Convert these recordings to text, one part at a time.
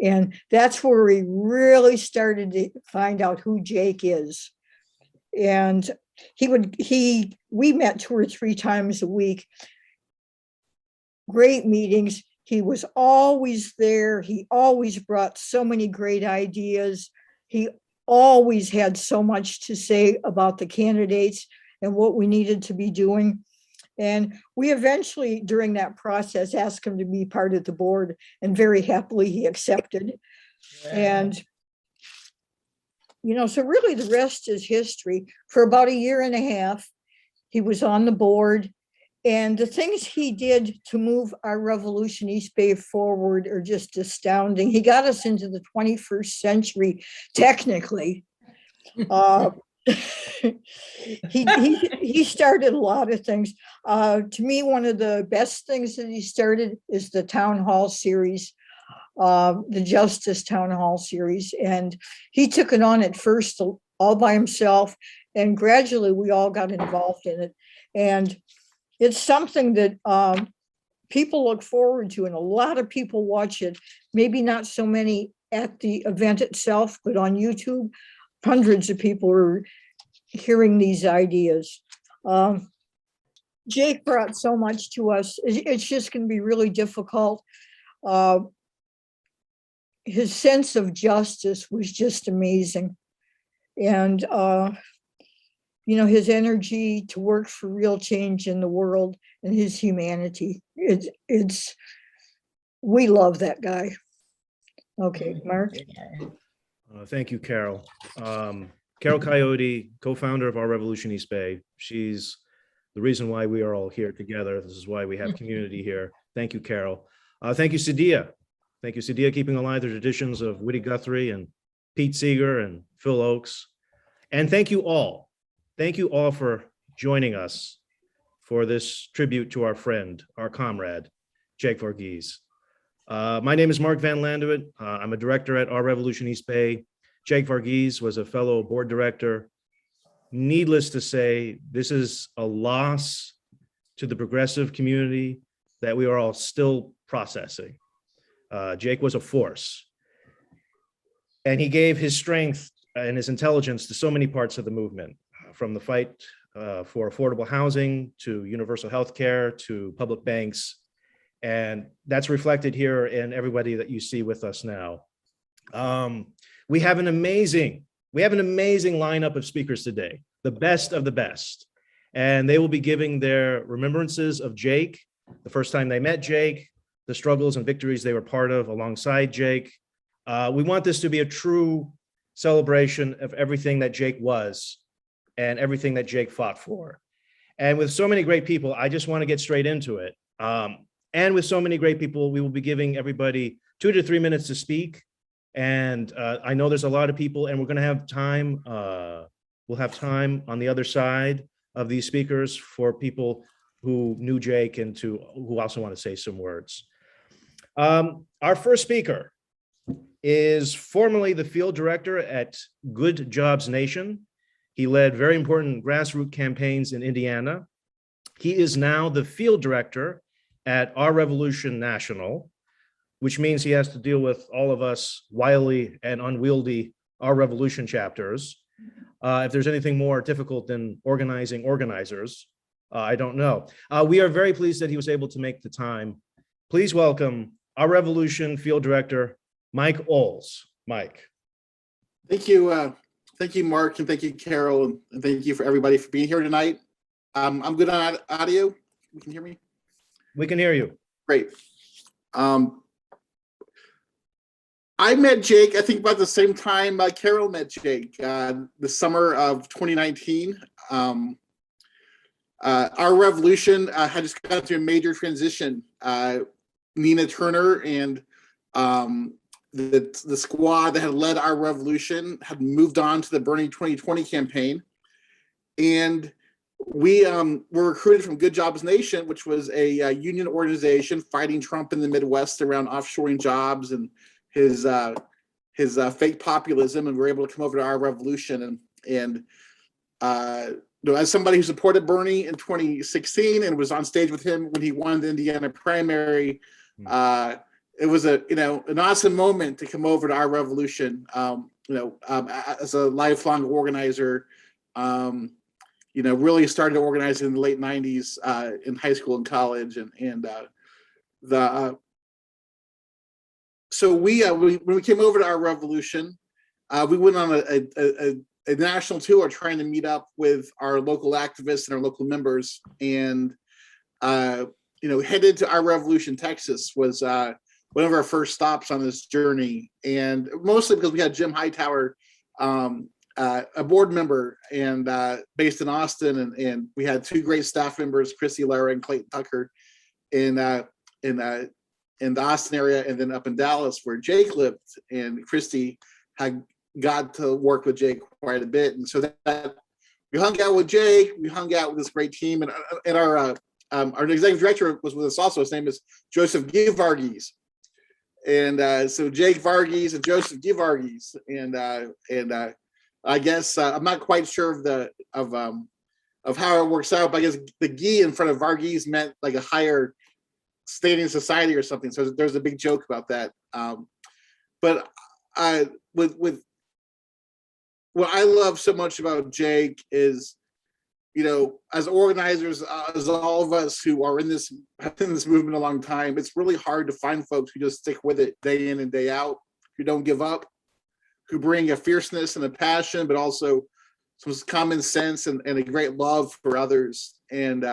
And that's where we really started to find out who Jake is. And we met 2 or 3 times a week. Great meetings. He was always there. He always brought so many great ideas. He always had so much to say about the candidates and what we needed to be doing. And we eventually, during that process, asked him to be part of the board, and very happily he accepted. Yeah. And, so really the rest is history. For about 1.5 years, he was on the board. And the things he did to move our Revolution East Bay forward are just astounding. He got us into the 21st century, technically. He started a lot of things. To me, one of the best things that he started is the town hall series, the Justice Town Hall series. And he took it on at first all by himself, and gradually we all got involved in it. And it's something that people look forward to, and a lot of people watch it. Maybe not so many at the event itself, but on YouTube, hundreds of people are hearing these ideas. Jake brought so much to us. It's just going to be really difficult. His sense of justice was just amazing. And his energy to work for real change in the world, and his humanity. We love that guy. Okay, Mark. Thank you, Carol. Carol Coyote, co-founder of Our Revolution East Bay. She's the reason why we are all here together. This is why we have community here. Thank you, Carol. Thank you, Sadia. Thank you, Sadia, keeping alive the traditions of Woody Guthrie and Pete Seeger and Phil Oakes. And thank you all. Thank you all for joining us for this tribute to our friend, our comrade, Jake VARGHESE. My name is Mark Van Landuyt. I'm a director at Our Revolution East Bay. Jake VARGHESE was a fellow board director. Needless to say, this is a loss to the progressive community that we are all still processing. Jake was a force, and he gave his strength and his intelligence to so many parts of the movement. From the fight for affordable housing to universal health care to public banks. And that's reflected here in everybody that you see with us now. We have an amazing lineup of speakers today, the best of the best. And they will be giving their remembrances of Jake, the first time they met Jake, the struggles and victories they were part of alongside Jake. We want this to be a true celebration of everything that Jake was and everything that Jake fought for. And with so many great people, I just want to get straight into it. And with so many great people, we will be giving everybody 2 to 3 minutes to speak. And I know there's a lot of people, and we're going to have time. We'll have time on the other side of these speakers for people who knew Jake and who also want to say some words. Our first speaker is formerly the field director at Good Jobs Nation. He led very important grassroots campaigns in Indiana. He is now the field director at Our Revolution National, which means he has to deal with all of us wily and unwieldy Our Revolution chapters. If there's anything more difficult than organizing organizers, I don't know. We are very pleased that he was able to make the time. Please welcome Our Revolution field director, Mike Oles. Mike. Thank you. Thank you, Mark, and thank you, Carol, and thank you for everybody for being here tonight. I'm good on audio. You can hear me? We can hear you. Great. I met Jake, I think about the same time Carol met Jake, the summer of 2019. Our Revolution had just gone through a major transition. Nina Turner and the squad that had led Our Revolution had moved on to the Bernie 2020 campaign. And we were recruited from Good Jobs Nation, which was a union organization fighting Trump in the Midwest around offshoring jobs and his fake populism. And we were able to come over to Our Revolution. And as somebody who supported Bernie in 2016 and was on stage with him when he won the Indiana primary, it was an awesome moment to come over to our revolution. As a lifelong organizer, really started organizing in the late '90s in high school and college, so when we came over to our revolution, we went on a national tour trying to meet up with our local activists and our local members, and headed to our revolution, Texas was one of our first stops on this journey, and mostly because we had Jim Hightower, a board member and based in Austin, and we had two great staff members, Kristi, Lara, and Clayton Tucker, in the Austin area, and then up in Dallas where Jake lived, and Kristi had got to work with Jake quite a bit, and so that we hung out with Jake, we hung out with this great team, and our executive director was with us also. His name is Joseph VARGHESE. And so Jake VARGHESE and Joseph VARGHESE, and I guess I'm not quite sure of how it works out, but I guess the "G" in front of VARGHESE meant like a higher standing society or something. So there's a big joke about that. But with what I love so much about Jake is, as organizers, as all of us who are in this movement a long time, it's really hard to find folks who just stick with it day in and day out, who don't give up, who bring a fierceness and a passion, but also some common sense and a great love for others. And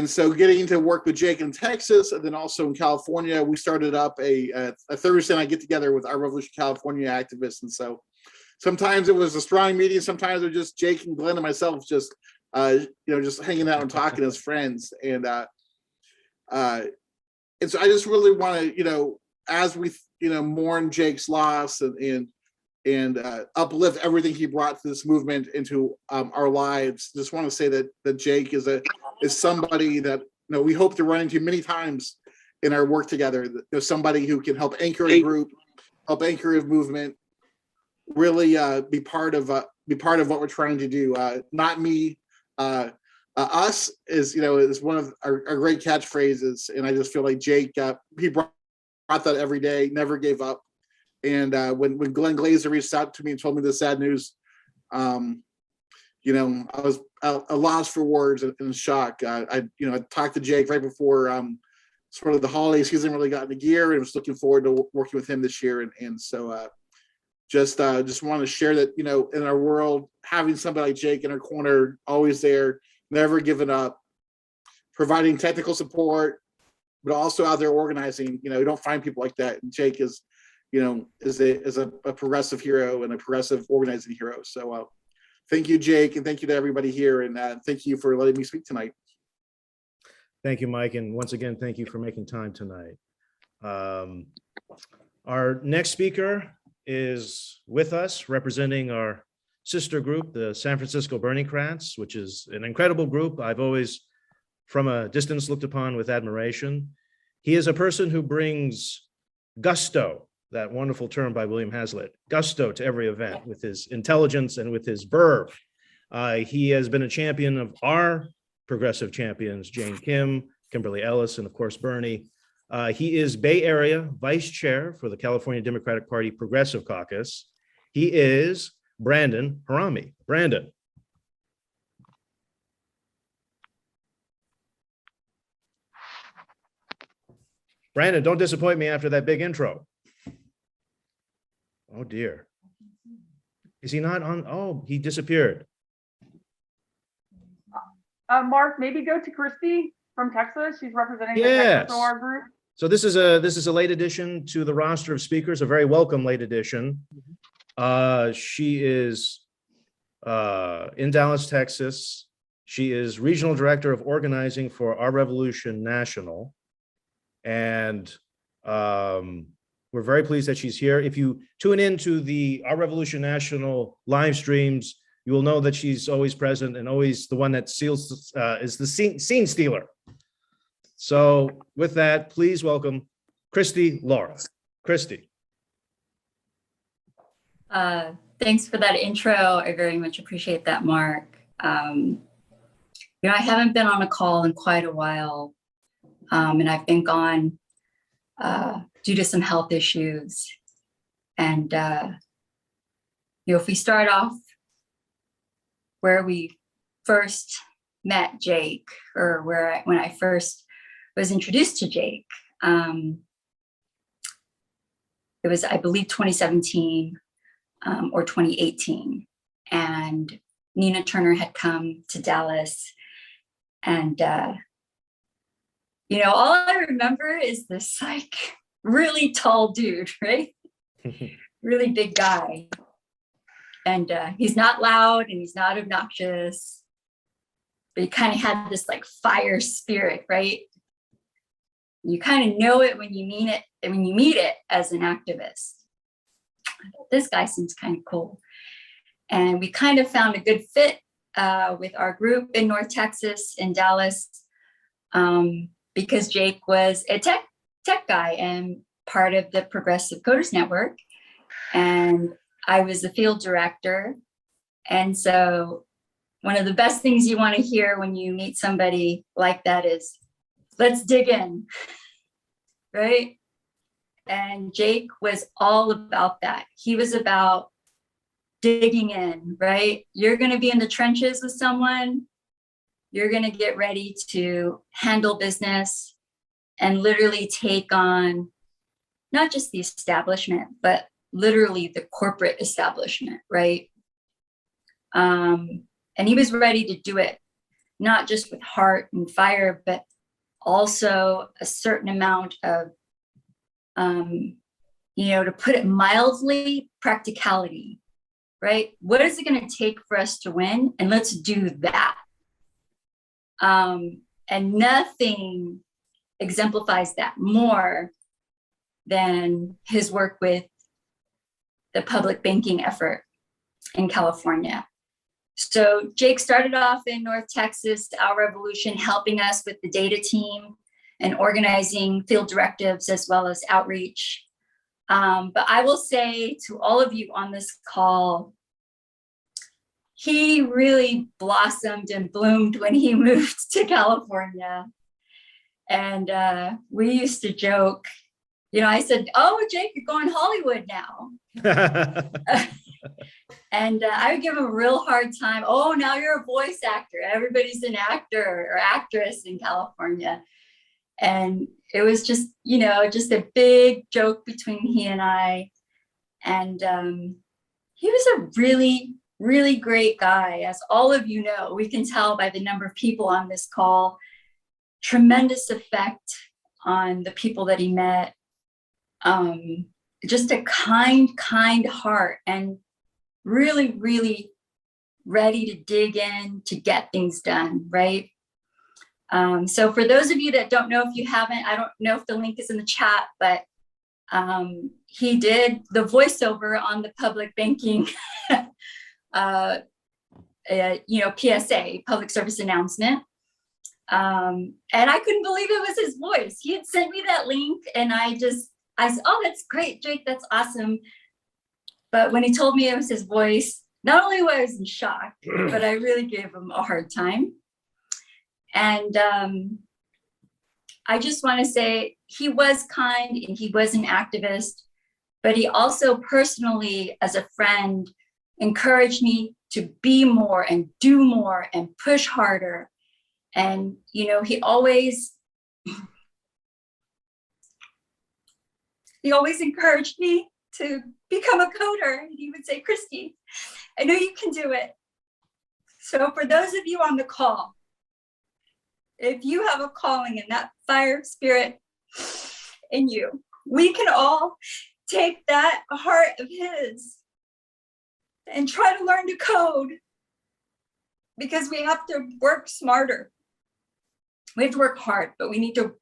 so getting to work with Jake in Texas, and then also in California, we started up a Thursday night get together with our Revolution California activists. And so sometimes it was a strong meeting, sometimes it was just Jake and Glenn and myself just hanging out and talking as friends. And so I just really want to, as we, mourn Jake's loss and uplift everything he brought to this movement into our lives, just want to say that Jake is somebody that we hope to run into many times in our work together. There's somebody who can help anchor a group, help anchor a movement, really be part of what we're trying to do. Not me. Us is one of our great catchphrases, and I just feel like Jake, he brought that every day, never gave up. And when Glenn Glazer reached out to me and told me the sad news, I was at a loss for words and in shock. I talked to Jake right before sort of the holiday season really got into gear, and was looking forward to working with him this year. And so just want to share that, in our world, having somebody like Jake in our corner, always there, never giving up, providing technical support, but also out there organizing. You don't find people like that. And Jake is a progressive hero and a progressive organizing hero. So thank you, Jake, and thank you to everybody here, and thank you for letting me speak tonight. Thank you, Mike, and once again, thank you for making time tonight. Our next speaker is with us representing our sister group, the San Francisco Berniecrats, which is an incredible group I've always, from a distance, looked upon with admiration. He is a person who brings gusto, that wonderful term by William Hazlitt, gusto to every event with his intelligence and with his verve. He has been a champion of our progressive champions, Jane Kim, Kimberly Ellis, and of course, Bernie. He is Bay Area Vice Chair for the California Democratic Party Progressive Caucus. He is Brandon Harami. Brandon. Brandon, don't disappoint me after that big intro. Oh dear. Is he not on? Oh, he disappeared. Mark, maybe go to Kristi from Texas. She's representing the Texas OR group. So this is a late addition to the roster of speakers, a very welcome late addition. She is in Dallas, Texas. She is regional director of organizing for Our Revolution National. And we're very pleased that she's here. If you tune into the Our Revolution National live streams, you will know that she's always present and always the one that is the scene stealer. So with that, please welcome Kristi Lara. Kristi. Thanks for that intro. I very much appreciate that, Mark. I haven't been on a call in quite a while, and I've been gone due to some health issues. And, if we start off where we first met Jake, or when I first was introduced to Jake, it was, I believe, 2017 or 2018. And Nina Turner had come to Dallas. And, all I remember is this like really tall dude, right? Really big guy. And he's not loud and he's not obnoxious, but he kind of had this like fire spirit, right? You kind of know it when you mean it, and when you meet it as an activist. This guy seems kind of cool. And we kind of found a good fit with our group in North Texas, in Dallas, because Jake was a tech guy and part of the Progressive Coders Network. And I was the field director. And so one of the best things you want to hear when you meet somebody like that is, let's dig in, right? And Jake was all about that. He was about digging in, right? You're going to be in the trenches with someone. You're going to get ready to handle business and literally take on not just the establishment, but literally the corporate establishment, right? And he was ready to do it, not just with heart and fire, but also a certain amount of, to put it mildly, practicality, right? What is it going to take for us to win? And let's do that. And nothing exemplifies that more than his work with the public banking effort in California. So Jake started off in North Texas, Our Revolution, helping us with the data team and organizing field directives as well as outreach. But I will say to all of you on this call, he really blossomed and bloomed when he moved to California. And we used to joke, I said, "Oh, Jake, you're going Hollywood now." And I would give him a real hard time. "Oh, now you're a voice actor. Everybody's an actor or actress in California." And it was just, just a big joke between he and I. And he was a really, really great guy. As all of you know, we can tell by the number of people on this call, tremendous effect on the people that he met. Just a kind heart, and really, really ready to dig in to get things done, right? So for those of you that don't know, if you haven't, I don't know if the link is in the chat, but he did the voiceover on the public banking, PSA, public service announcement. And I couldn't believe it was his voice. He had sent me that link, and I said, "Oh, that's great, Jake, that's awesome." But when he told me it was his voice, not only was I in shock, but I really gave him a hard time. And I just want to say he was kind and he was an activist, but he also personally, as a friend, encouraged me to be more and do more and push harder. And, he always encouraged me to become a coder. And he would say, "Kristi, I know you can do it." So for those of you on the call, if you have a calling and that fire spirit in you, we can all take that heart of his and try to learn to code, because we have to work smarter. We have to work hard, but we need to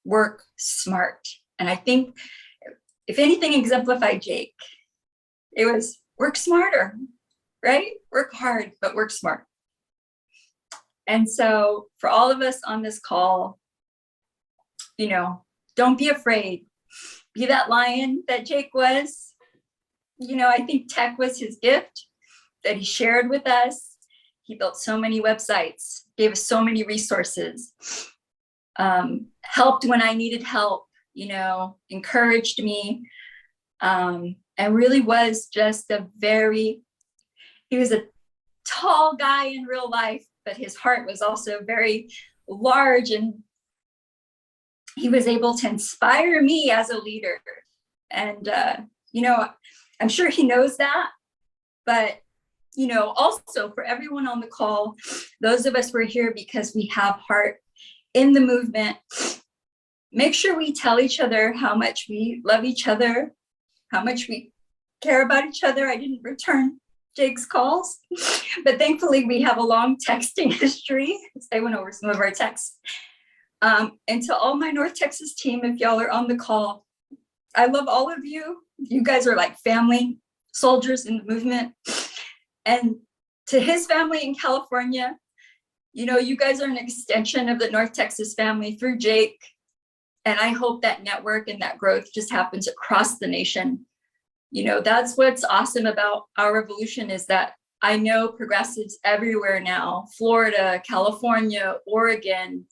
work smart. And I think if anything exemplified Jake, it was work smarter, right? Work hard, but work smart. And so for all of us on this call, don't be afraid. Be that lion that Jake was. I think tech was his gift that he shared with us. He built so many websites, gave us so many resources, helped when I needed help, encouraged me, and really was just he was a tall guy in real life, but his heart was also very large, and he was able to inspire me as a leader. And, I'm sure he knows that, but, also for everyone on the call, those of us who are here because we have heart in the movement, make sure we tell each other how much we love each other, how much we care about each other. I didn't return Jake's calls, but thankfully we have a long texting history. I went over some of our texts. And to all my North Texas team, if y'all are on the call, I love all of you. You guys are like family, soldiers in the movement. And to his family in California, you guys are an extension of the North Texas family through Jake. And I hope that network and that growth just happens across the nation. That's what's awesome about our revolution, is that I know progressives everywhere now, Florida, California, Oregon,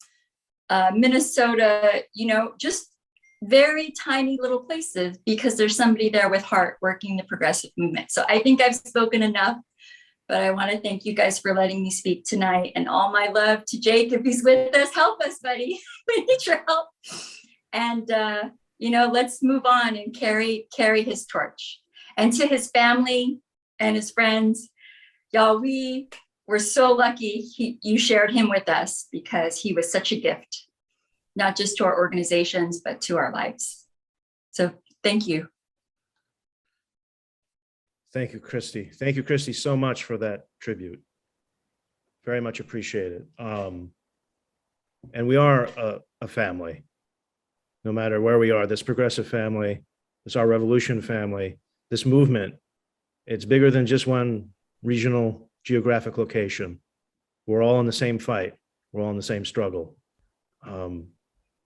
Minnesota, just very tiny little places, because there's somebody there with heart working the progressive movement. So I think I've spoken enough, but I want to thank you guys for letting me speak tonight, and all my love to Jake. If he's with us, help us, buddy. We need your help. And, let's move on and carry his torch. And to his family and his friends, y'all, we were so lucky you shared him with us, because he was such a gift, not just to our organizations, but to our lives. So thank you. Thank you, Kristi. Thank you, Kristi, so much for that tribute. Very much appreciated. And we are a family, no matter where we are. This progressive family, this our revolution family, this movement, it's bigger than just one regional geographic location. We're all in the same fight. We're all in the same struggle.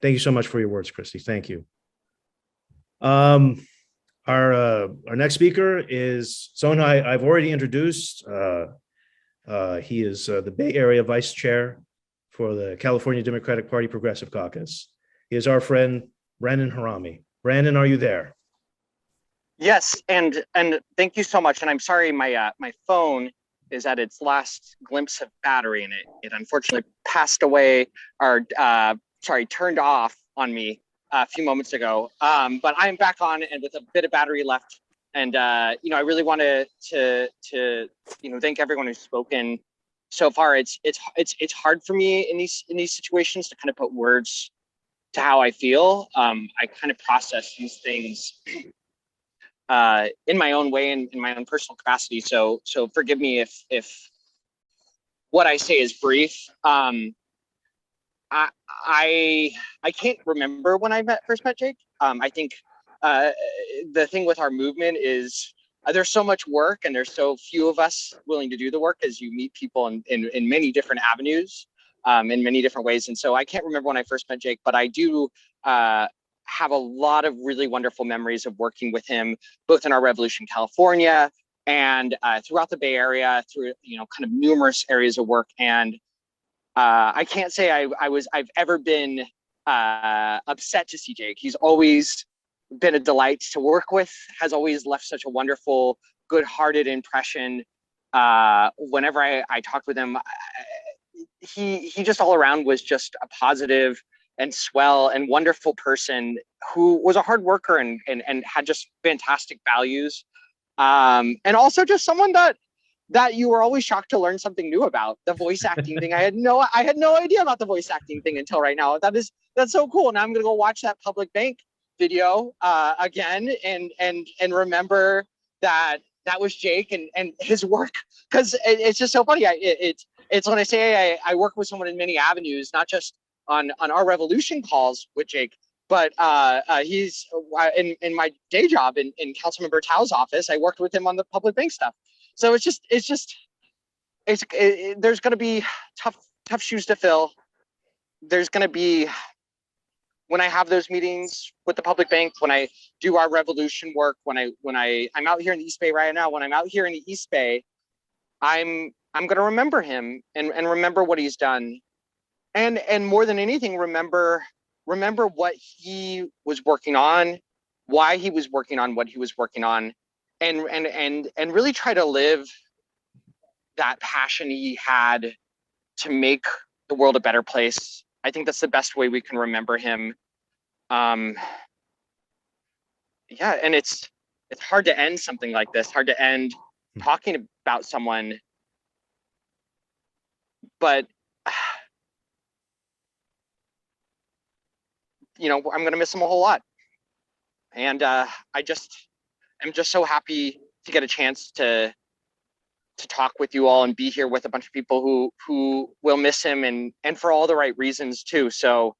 Thank you so much for your words, Kristi. Thank you. Our next speaker is someone I've already introduced. He is the Bay Area Vice Chair for the California Democratic Party Progressive Caucus. He is our friend, Brandon Harami. Brandon, are you there? Yes, and thank you so much. And I'm sorry, my phone is at its last glimpse of battery, and it unfortunately passed away, or turned off on me a few moments ago. But I'm back on and with a bit of battery left. And I really want to thank everyone who's spoken so far. It's hard for me in these situations to kind of put words to how I feel. I kind of process these things in my own way and in my own personal capacity. So forgive me if what I say is brief. I can't remember when I first met Jake. I think the thing with our movement is there's so much work, and there's so few of us willing to do the work, as you meet people in many different avenues, in many different ways. And so I can't remember when I first met Jake, but I do have a lot of really wonderful memories of working with him, both in our Revolution California and throughout the Bay Area, through kind of numerous areas of work. And I can't say I've ever been upset to see Jake. He's always been a delight to work with, has always left such a wonderful, good-hearted impression. Whenever I talked with him, he just all around was just a positive and swell and wonderful person who was a hard worker and had just fantastic values. And also just someone that you were always shocked to learn something new about. The voice acting thing, I had no idea about the voice acting thing until right now. That's so cool. Now I'm gonna go watch that Public Bank video again and remember that was Jake and his work, because it's just so funny. It's when I say I work with someone in many avenues, not just on our revolution calls with Jake, but he's in my day job in Councilman Bertau's office. I worked with him on the Public Bank stuff. So there's going to be tough shoes to fill. There's going to be, when I have those meetings with the Public Bank, when I do our revolution work, when I'm out here in the East Bay right now, when I'm out here in the East Bay, I'm going to remember him and remember what he's done. And more than anything, remember remember what he was working on, why he was working on what he was working on, and really try to live that passion he had to make the world a better place. I think that's the best way we can remember him. Yeah, and it's hard to end something like this, hard to end talking about someone, but you know, I'm gonna miss him a whole lot. And I'm just so happy to get a chance to talk with you all and be here with a bunch of people who will miss him, and for all the right reasons too. So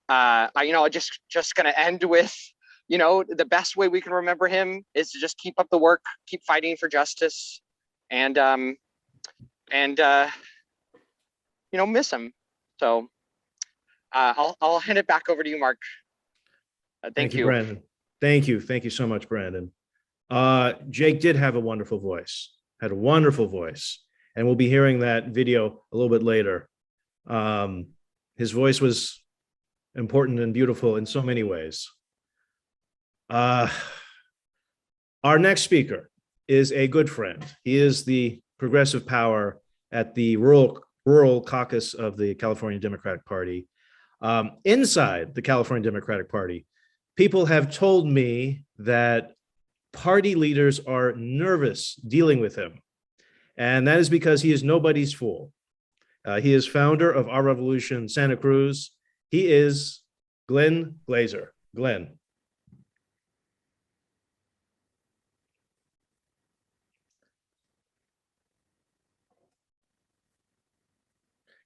I just gonna end with, you know, the best way we can remember him is to just keep up the work, keep fighting for justice, and you know, miss him. So I'll hand it back over to you, Mark. Thank you. Brandon. Thank you so much, Brandon. Jake did have a wonderful voice, had a wonderful voice, and we'll be hearing that video a little bit later. His voice was important and beautiful in so many ways. Our next speaker is a good friend. He is the progressive power at the rural caucus of the California Democratic Party. Inside the California Democratic Party, people have told me that party leaders are nervous dealing with him. And that is because he is nobody's fool. He is founder of Our Revolution Santa Cruz. He is Glenn Glazer. Glenn.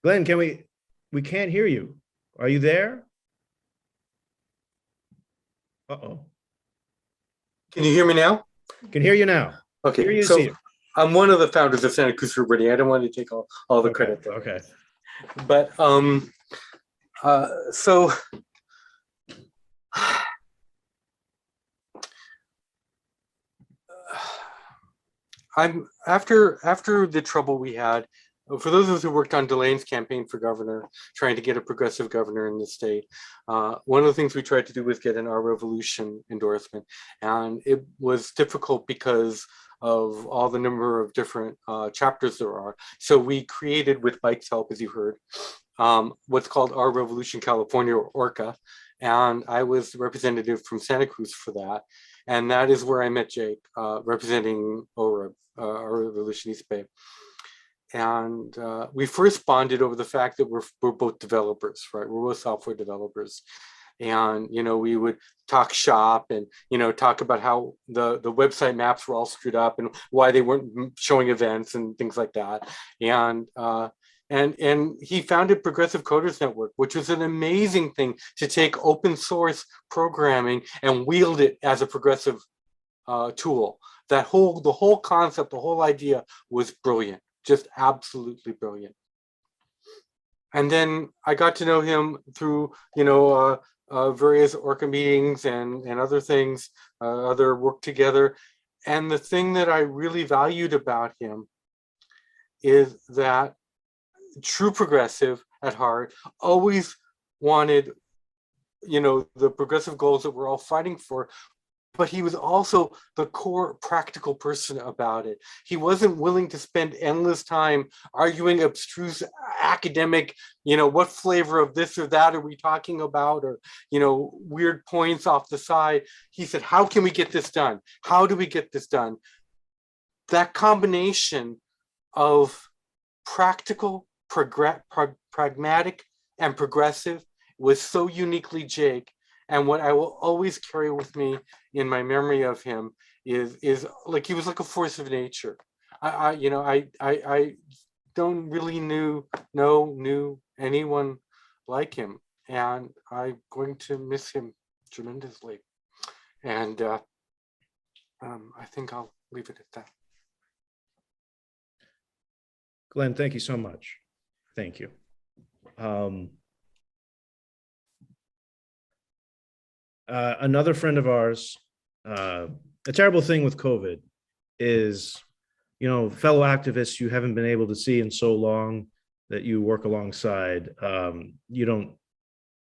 Glenn, we can't hear you. Are you there? Uh-oh. Can you hear me now? Can hear you now. Okay, Hear you, so see you. I'm one of the founders of Santa Cruz for Bernie. I don't want to take all the credit there. Okay. But so I'm after the trouble we had. For those of us who worked on Delane's campaign for governor, trying to get a progressive governor in the state, one of the things we tried to do was get an Our Revolution endorsement. And it was difficult because of all the number of different chapters there are. So we created, with Mike's help, as you heard, what's called Our Revolution California, or ORCA. And I was the representative from Santa Cruz for that. And that is where I met Jake, representing Our Revolution East Bay. And we first bonded over the fact that we're both developers, right? We're both software developers. And, you know, we would talk shop and, you know, talk about how the website maps were all screwed up and why they weren't showing events and things like that. And he founded Progressive Coders Network, which was an amazing thing to take open source programming and wield it as a progressive tool. The whole concept, the whole idea was brilliant. Just absolutely brilliant. And then I got to know him through, you know, various ORCA meetings and other things, other work together. And the thing that I really valued about him is that true progressive at heart always wanted, you know, the progressive goals that we're all fighting for. But he was also the core practical person about it. He wasn't willing to spend endless time arguing abstruse academic, you know, what flavor of this or that are we talking about, or, you know, weird points off the side. He said, how can we get this done? How do we get this done? That combination of practical, pragmatic, and progressive was so uniquely Jake. And what I will always carry with me in my memory of him is like he was like a force of nature. I don't really knew anyone like him, and I'm going to miss him tremendously. And I think I'll leave it at that. Glenn, thank you so much. Thank you. Another friend of ours, a terrible thing with COVID is, you know, fellow activists you haven't been able to see in so long that you work alongside. You don't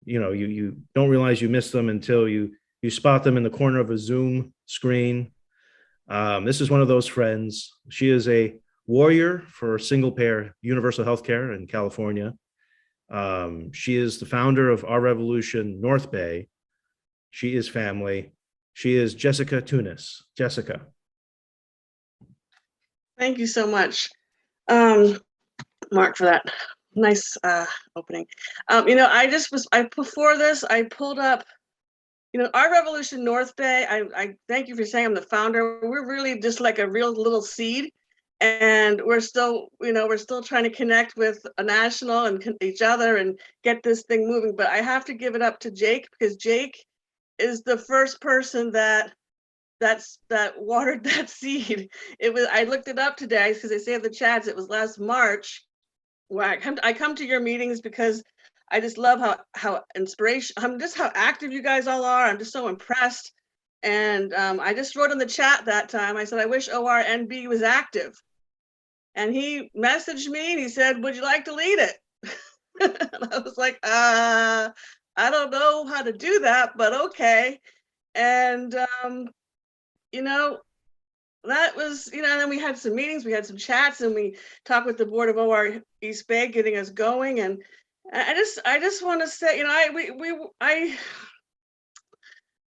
you don't realize you missed them until you spot them in the corner of a Zoom screen. This is one of those friends. She is a warrior for single payer universal healthcare in California. She is the founder of Our Revolution North Bay. She is family. She is Jessica Tunis. Jessica. Thank you so much, Mark, for that nice opening. Before this, I pulled up, Our Revolution North Bay. I thank you for saying I'm the founder. We're really just like a real little seed. And we're still trying to connect with a national and each other and get this thing moving. But I have to give it up to Jake, because Jake is the first person that watered that seed. I looked it up today because they say in the chats it was last March. Where I come to your meetings because I just love how how active you guys all are. I'm just so impressed. And I just wrote in the chat that time, I said, I wish ORNB was active. And he messaged me and he said, would you like to lead it? And I was like, I don't know how to do that, but okay. And, that was, then we had some meetings, we had some chats, and we talked with the board of OR East Bay, getting us going. And I just want to say, I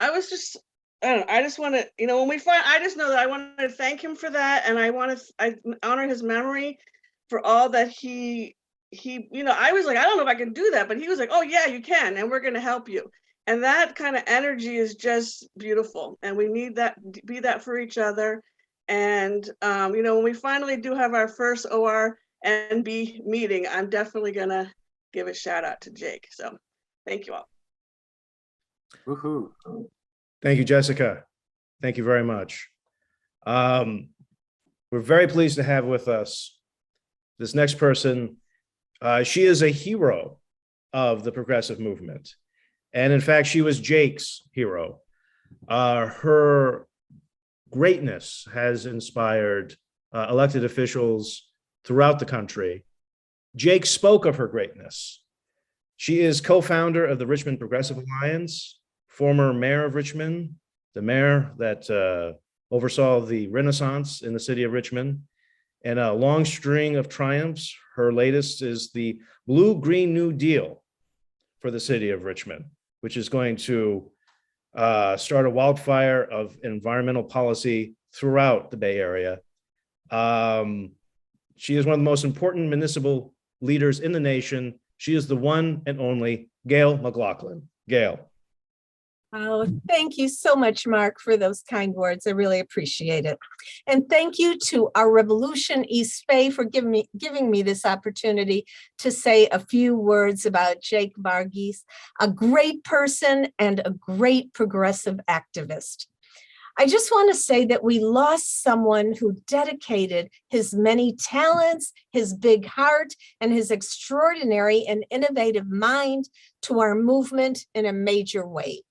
was just, I don't know, I just want to, I just know that I want to thank him for that. And I honor his memory for all that he, I was like, I don't know if I can do that, but he was like, oh yeah, you can. And we're going to help you. And that kind of energy is just beautiful. And we need that, be that for each other. And, when we finally do have our first ORNB meeting, I'm definitely going to give a shout out to Jake. So thank you all. Woohoo. Thank you, Jessica. Thank you very much. We're very pleased to have with us this next person. She is a hero of the progressive movement. And in fact, she was Jake's hero. Her greatness has inspired elected officials throughout the country. Jake spoke of her greatness. She is co-founder of the Richmond Progressive Alliance, former mayor of Richmond, the mayor that oversaw the Renaissance in the city of Richmond, and a long string of triumphs. Her latest is the Blue-Green New Deal for the city of Richmond, which is going to start a wildfire of environmental policy throughout the Bay Area. She is one of the most important municipal leaders in the nation. She is the one and only Gayle McLaughlin. Gayle. Oh, thank you so much, Mark, for those kind words. I really appreciate it. And thank you to Our Revolution East Bay for giving me this opportunity to say a few words about Jake VARGHESE, a great person and a great progressive activist. I just want to say that we lost someone who dedicated his many talents, his big heart, and his extraordinary and innovative mind to our movement in a major way.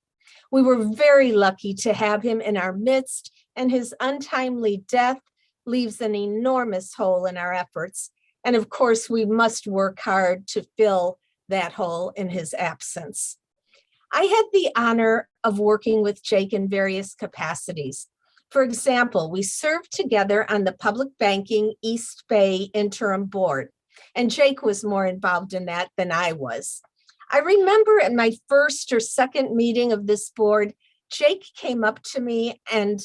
We were very lucky to have him in our midst, and his untimely death leaves an enormous hole in our efforts. And of course, we must work hard to fill that hole in his absence. I had the honor of working with Jake in various capacities. For example, we served together on the Public Banking East Bay Interim Board, and Jake was more involved in that than I was. I remember at my first or second meeting of this board, Jake came up to me and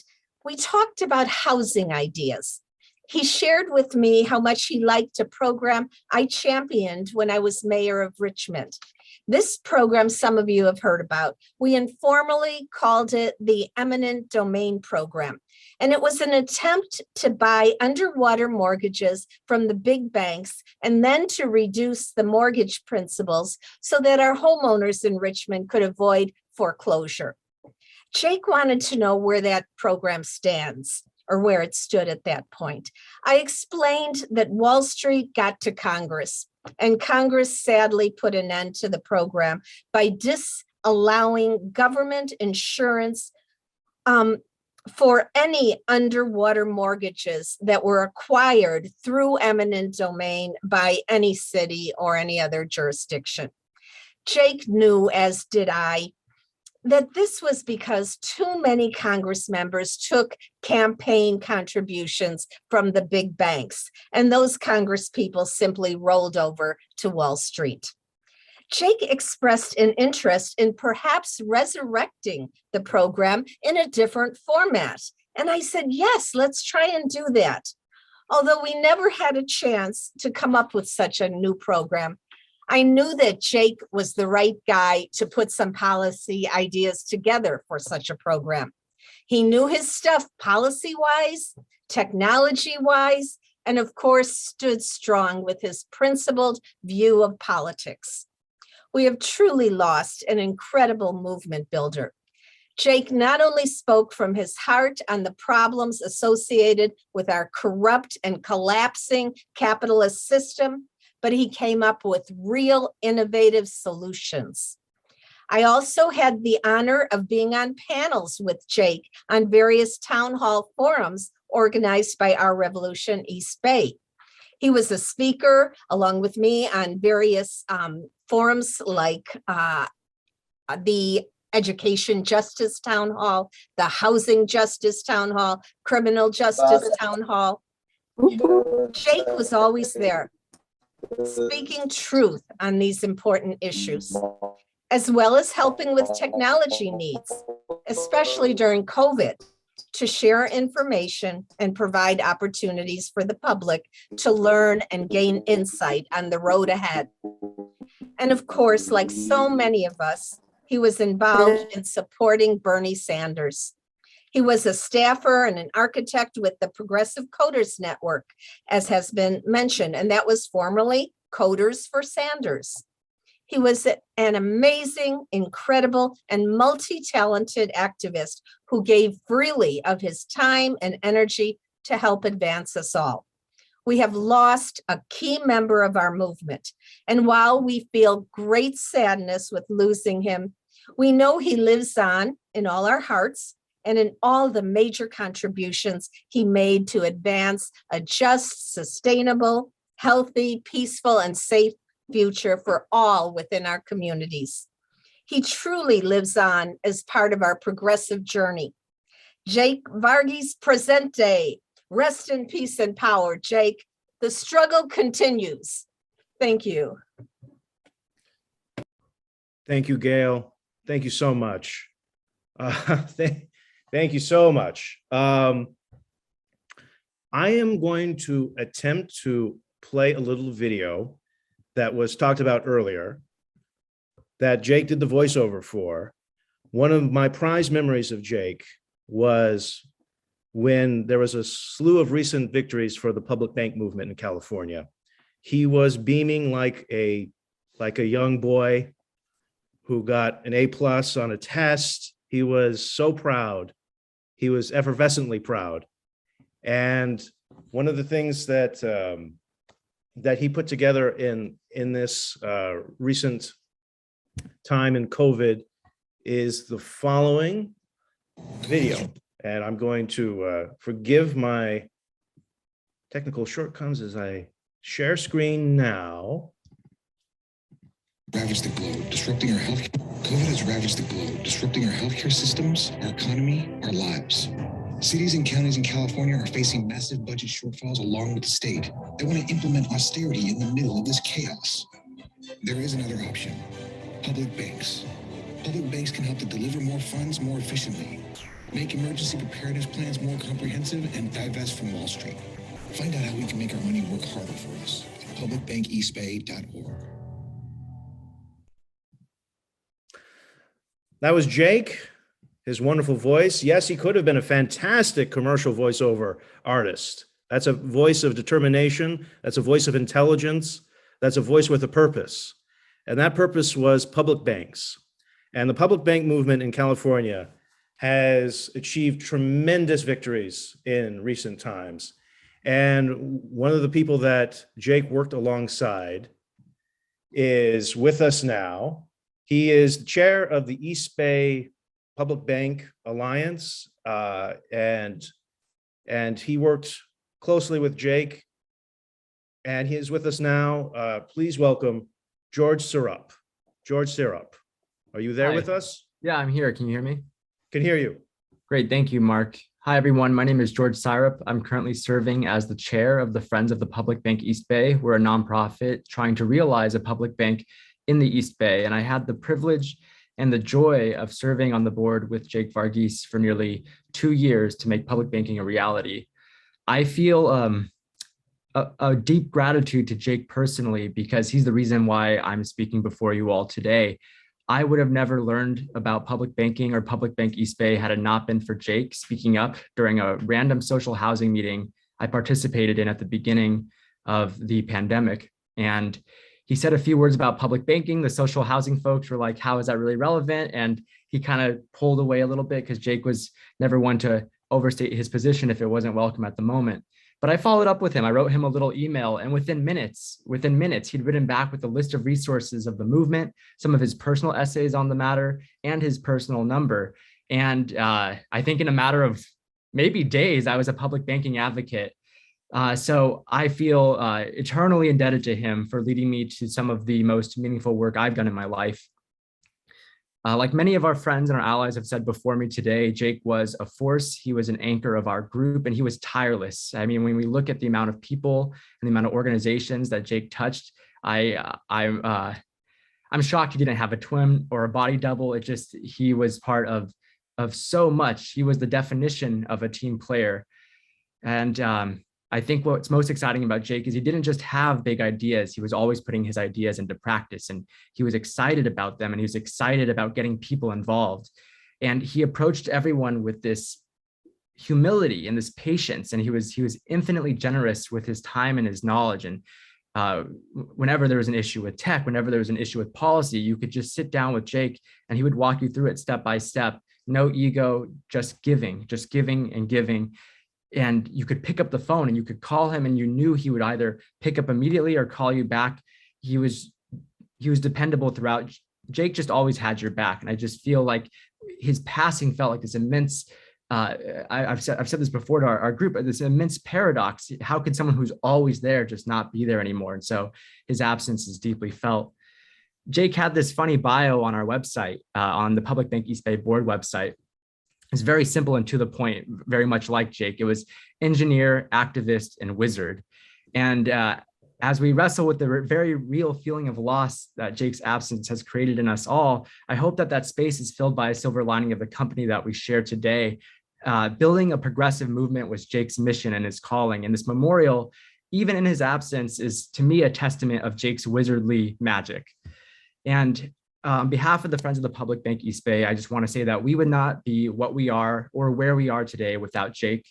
we talked about housing ideas. He shared with me how much he liked a program I championed when I was mayor of Richmond. This program, some of you have heard about. We informally called it the Eminent Domain Program. And it was an attempt to buy underwater mortgages from the big banks and then to reduce the mortgage principals so that our homeowners in Richmond could avoid foreclosure. Jake wanted to know where that program stands, or where it stood at that point. I explained that Wall Street got to Congress, and Congress sadly put an end to the program by disallowing government insurance for any underwater mortgages that were acquired through eminent domain by any city or any other jurisdiction. Jake knew, as did I, that this was because too many Congress members took campaign contributions from the big banks, and those Congress people simply rolled over to Wall Street. Jake expressed an interest in perhaps resurrecting the program in a different format. And I said, yes, let's try and do that. Although we never had a chance to come up with such a new program, I knew that Jake was the right guy to put some policy ideas together for such a program. He knew his stuff policy-wise, technology-wise, and of course stood strong with his principled view of politics. We have truly lost an incredible movement builder. Jake not only spoke from his heart on the problems associated with our corrupt and collapsing capitalist system, but he came up with real innovative solutions. I also had the honor of being on panels with Jake on various town hall forums organized by Our Revolution East Bay. He was a speaker along with me on various forums like the Education Justice Town Hall, the Housing Justice Town Hall, Criminal Justice Town Hall. Jake was always there, speaking truth on these important issues, as well as helping with technology needs, especially during COVID, to share information and provide opportunities for the public to learn and gain insight on the road ahead. And of course, like so many of us, he was involved in supporting Bernie Sanders. He was a staffer and an architect with the Progressive Coders Network, as has been mentioned, and that was formerly Coders for Sanders. He was an amazing, incredible, and multi-talented activist who gave freely of his time and energy to help advance us all. We have lost a key member of our movement, and while we feel great sadness with losing him, we know he lives on in all our hearts and in all the major contributions he made to advance a just, sustainable, healthy, peaceful, and safe future for all within our communities. He truly lives on as part of our progressive journey. Jake VARGHESE Presente. Rest in peace and power, Jake. The struggle continues. Thank you. Thank you, Gayle. Thank you so much. Thank you so much. I am going to attempt to play a little video that was talked about earlier that Jake did the voiceover for. One of my prized memories of Jake was when there was a slew of recent victories for the public bank movement in California. He was beaming like a young boy who got an A+ on a test. He was so proud. He was effervescently proud. And one of the things that that he put together in this recent time in COVID is the following video. And I'm going to forgive my technical shortcomings as I share screen now. Ravaged the globe, disrupting our health. COVID has ravaged the globe, disrupting our healthcare systems, our economy, our lives. Cities and counties in California are facing massive budget shortfalls along with the state. They want to implement austerity in the middle of this chaos. There is another option: public banks. Public banks can help to deliver more funds more efficiently, make emergency preparedness plans more comprehensive, and divest from Wall Street. Find out how we can make our money work harder for us at publicbankeastbay.org. That was Jake, his wonderful voice. Yes, he could have been a fantastic commercial voiceover artist. That's a voice of determination. That's a voice of intelligence. That's a voice with a purpose. And that purpose was public banks. And the public bank movement in California has achieved tremendous victories in recent times. And one of the people that Jake worked alongside is with us now. He is the chair of the East Bay Public Bank Alliance, and he worked closely with Jake, and he is with us now. Please welcome George Syrop. George Syrop. Are you there Hi. with us? Yeah, I'm here. Can you hear me? Can hear you. Great. Thank you, Mark. Hi, everyone. My name is George Syrop. I'm currently serving as the chair of the Friends of the Public Bank East Bay. We're a nonprofit trying to realize a public bank in the East Bay. And I had the privilege and the joy of serving on the board with Jake VARGHESE for nearly 2 years to make public banking a reality. I feel a deep gratitude to Jake personally, because he's the reason why I'm speaking before you all today. I would have never learned about public banking or Public Bank East Bay had it not been for Jake speaking up during a random social housing meeting I participated in at the beginning of the pandemic. And he said a few words about public banking. The social housing folks were like, how is that really relevant? And he kind of pulled away a little bit because Jake was never one to overstate his position if it wasn't welcome at the moment. But I followed up with him. I wrote him a little email, and within minutes, he'd written back with a list of resources of the movement, some of his personal essays on the matter, and his personal number. And I think in a matter of maybe days, I was a public banking advocate. So I feel eternally indebted to him for leading me to some of the most meaningful work I've done in my life. Like many of our friends and our allies have said before me today, Jake was a force. He was an anchor of our group, and he was tireless. I mean, when we look at the amount of people and the amount of organizations that Jake touched, I'm shocked he didn't have a twin or a body double. He was part of so much. He was the definition of a team player. And I think what's most exciting about Jake is he didn't just have big ideas. He was always putting his ideas into practice, and he was excited about them, and he was excited about getting people involved. And he approached everyone with this humility and this patience, and he was infinitely generous with his time and his knowledge. And whenever there was an issue with tech, whenever there was an issue with policy, you could just sit down with Jake and he would walk you through it step by step. No ego, just giving and giving. And you could pick up the phone and you could call him, and you knew he would either pick up immediately or call you back. He was dependable throughout. Jake just always had your back. And I just feel like his passing felt like this immense, I've said this before to our group, this immense paradox. How could someone who's always there just not be there anymore? And so his absence is deeply felt. Jake had this funny bio on our website, on the Public Bank East Bay board website. It's very simple and to the point, very much like Jake. It was engineer, activist, and wizard. And as we wrestle with the very real feeling of loss that Jake's absence has created in us all, I hope that space is filled by a silver lining of the company that we share today. Building a progressive movement was Jake's mission and his calling. And this memorial, even in his absence, is to me a testament of Jake's wizardly magic. And on behalf of the Friends of the Public Bank East Bay, I just want to say that we would not be what we are or where we are today without Jake.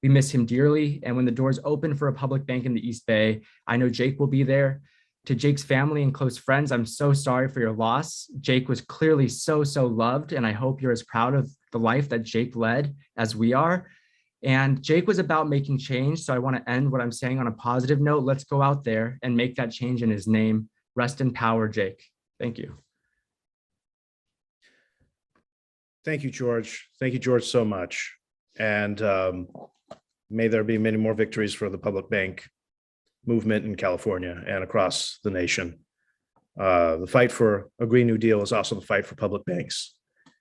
We miss him dearly. And when the doors open for a public bank in the East Bay, I know Jake will be there. To Jake's family and close friends, I'm so sorry for your loss. Jake was clearly so loved, and I hope you're as proud of the life that Jake led as we are. And Jake was about making change. So I want to end what I'm saying on a positive note. Let's go out there and make that change in his name. Rest in power, Jake. Thank you. Thank you, George. Thank you, George, so much. And may there be many more victories for the public bank movement in California and across the nation. The fight for a Green New Deal is also the fight for public banks.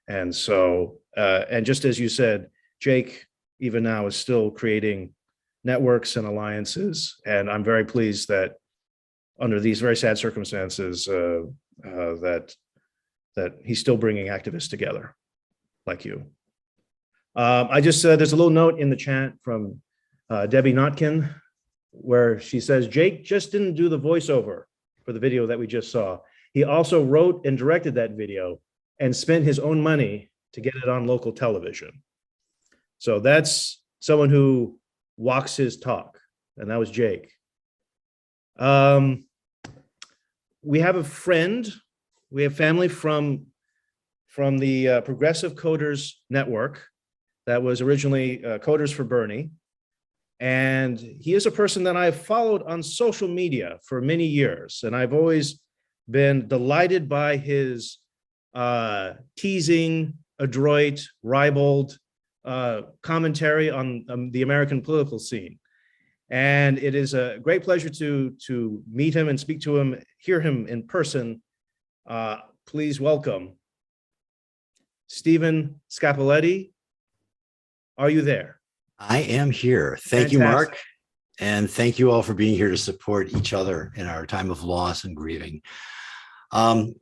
And so, and just as you said, Jake, even now, is still creating networks and alliances. And I'm very pleased that under these very sad circumstances, that he's still bringing activists together like you. I just there's a little note in the chat from Debbie Notkin where she says, Jake just didn't do the voiceover for the video that we just saw. He also wrote and directed that video and spent his own money to get it on local television. So that's someone who walks his talk, and that was Jake. We have a friend, we have family from the Progressive Coders Network that was originally Coders for Bernie. And he is a person that I've followed on social media for many years. And I've always been delighted by his teasing, adroit, ribald commentary on the American political scene. And it is a great pleasure to meet him and speak to him, hear him in person. please welcome Stephen Scapelliti. Are you there? I am here. Thank you, Mark. Fantastic. And thank you all for being here to support each other in our time of loss and grieving. And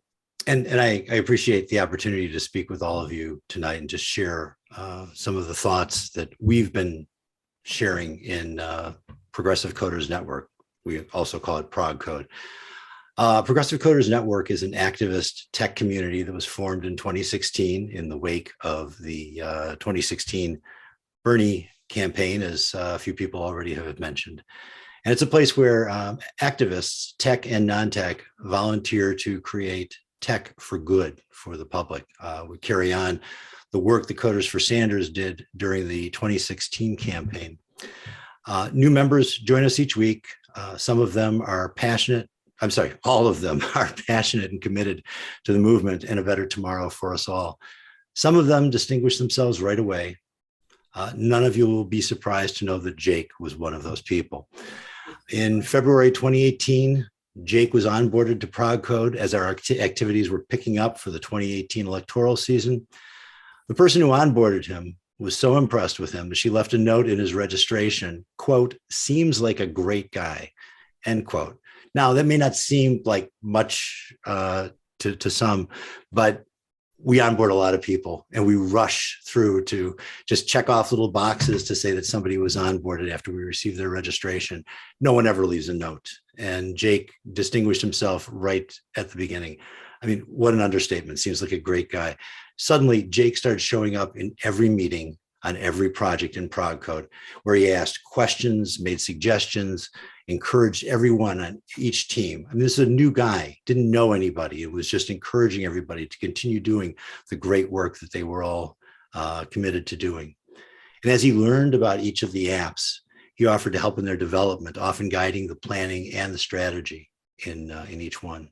I appreciate the opportunity to speak with all of you tonight and just share some of the thoughts that we've been sharing in Progressive Coders Network. We also call it Prog Code. Progressive Coders Network is an activist tech community that was formed in 2016 in the wake of the 2016 Bernie campaign, as a few people already have mentioned. And it's a place where activists, tech and non-tech, volunteer to create tech for good for the public. We carry on the work the Coders for Sanders did during the 2016 campaign. New members join us each week. Some of them are passionate. I'm sorry, all of them are passionate and committed to the movement and a better tomorrow for us all. Some of them distinguish themselves right away. None of you will be surprised to know that Jake was one of those people. In February 2018, Jake was onboarded to Prog Code as our activities were picking up for the 2018 electoral season. The person who onboarded him was so impressed with him that she left a note in his registration, quote, "Seems like a great guy," end quote. Now, that may not seem like much to some, but we onboard a lot of people and we rush through to just check off little boxes to say that somebody was onboarded after we receive their registration. No one ever leaves a note. And Jake distinguished himself right at the beginning. I mean, what an understatement. Seems like a great guy. Suddenly, Jake started showing up in every meeting on every project in Prog Code, where he asked questions, made suggestions, encouraged everyone on each team. I mean, this is a new guy, didn't know anybody. It was just encouraging everybody to continue doing the great work that they were all committed to doing. And as he learned about each of the apps, he offered to help in their development, often guiding the planning and the strategy in each one.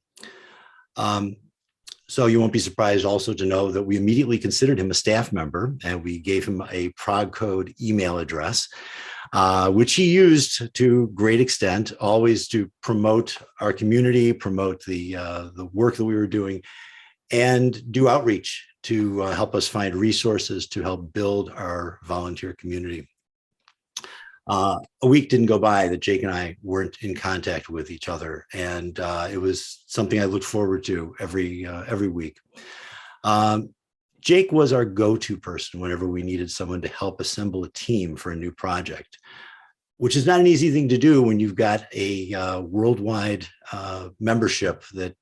So you won't be surprised also to know that we immediately considered him a staff member, and we gave him a Prog Code email address, which he used to great extent, always to promote our community, promote the work that we were doing, and do outreach to help us find resources to help build our volunteer community. A week didn't go by that Jake and I weren't in contact with each other, and it was something I looked forward to every week. Jake was our go-to person whenever we needed someone to help assemble a team for a new project, which is not an easy thing to do when you've got a worldwide membership that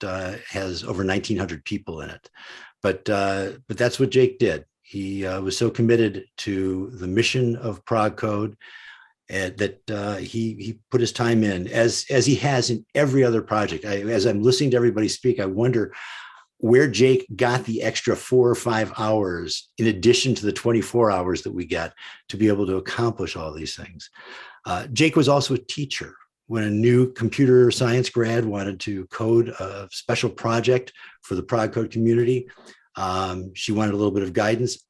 has over 1,900 people in it. But that's what Jake did. He was so committed to the mission of Prog Code, and that he put his time in, as he has in every other project. As I'm listening to everybody speak, I wonder where Jake got the extra 4 or 5 hours in addition to the 24 hours that we get to be able to accomplish all these things. Jake was also a teacher. When a new computer science grad wanted to code a special project for the Prog Code community, she wanted a little bit of guidance.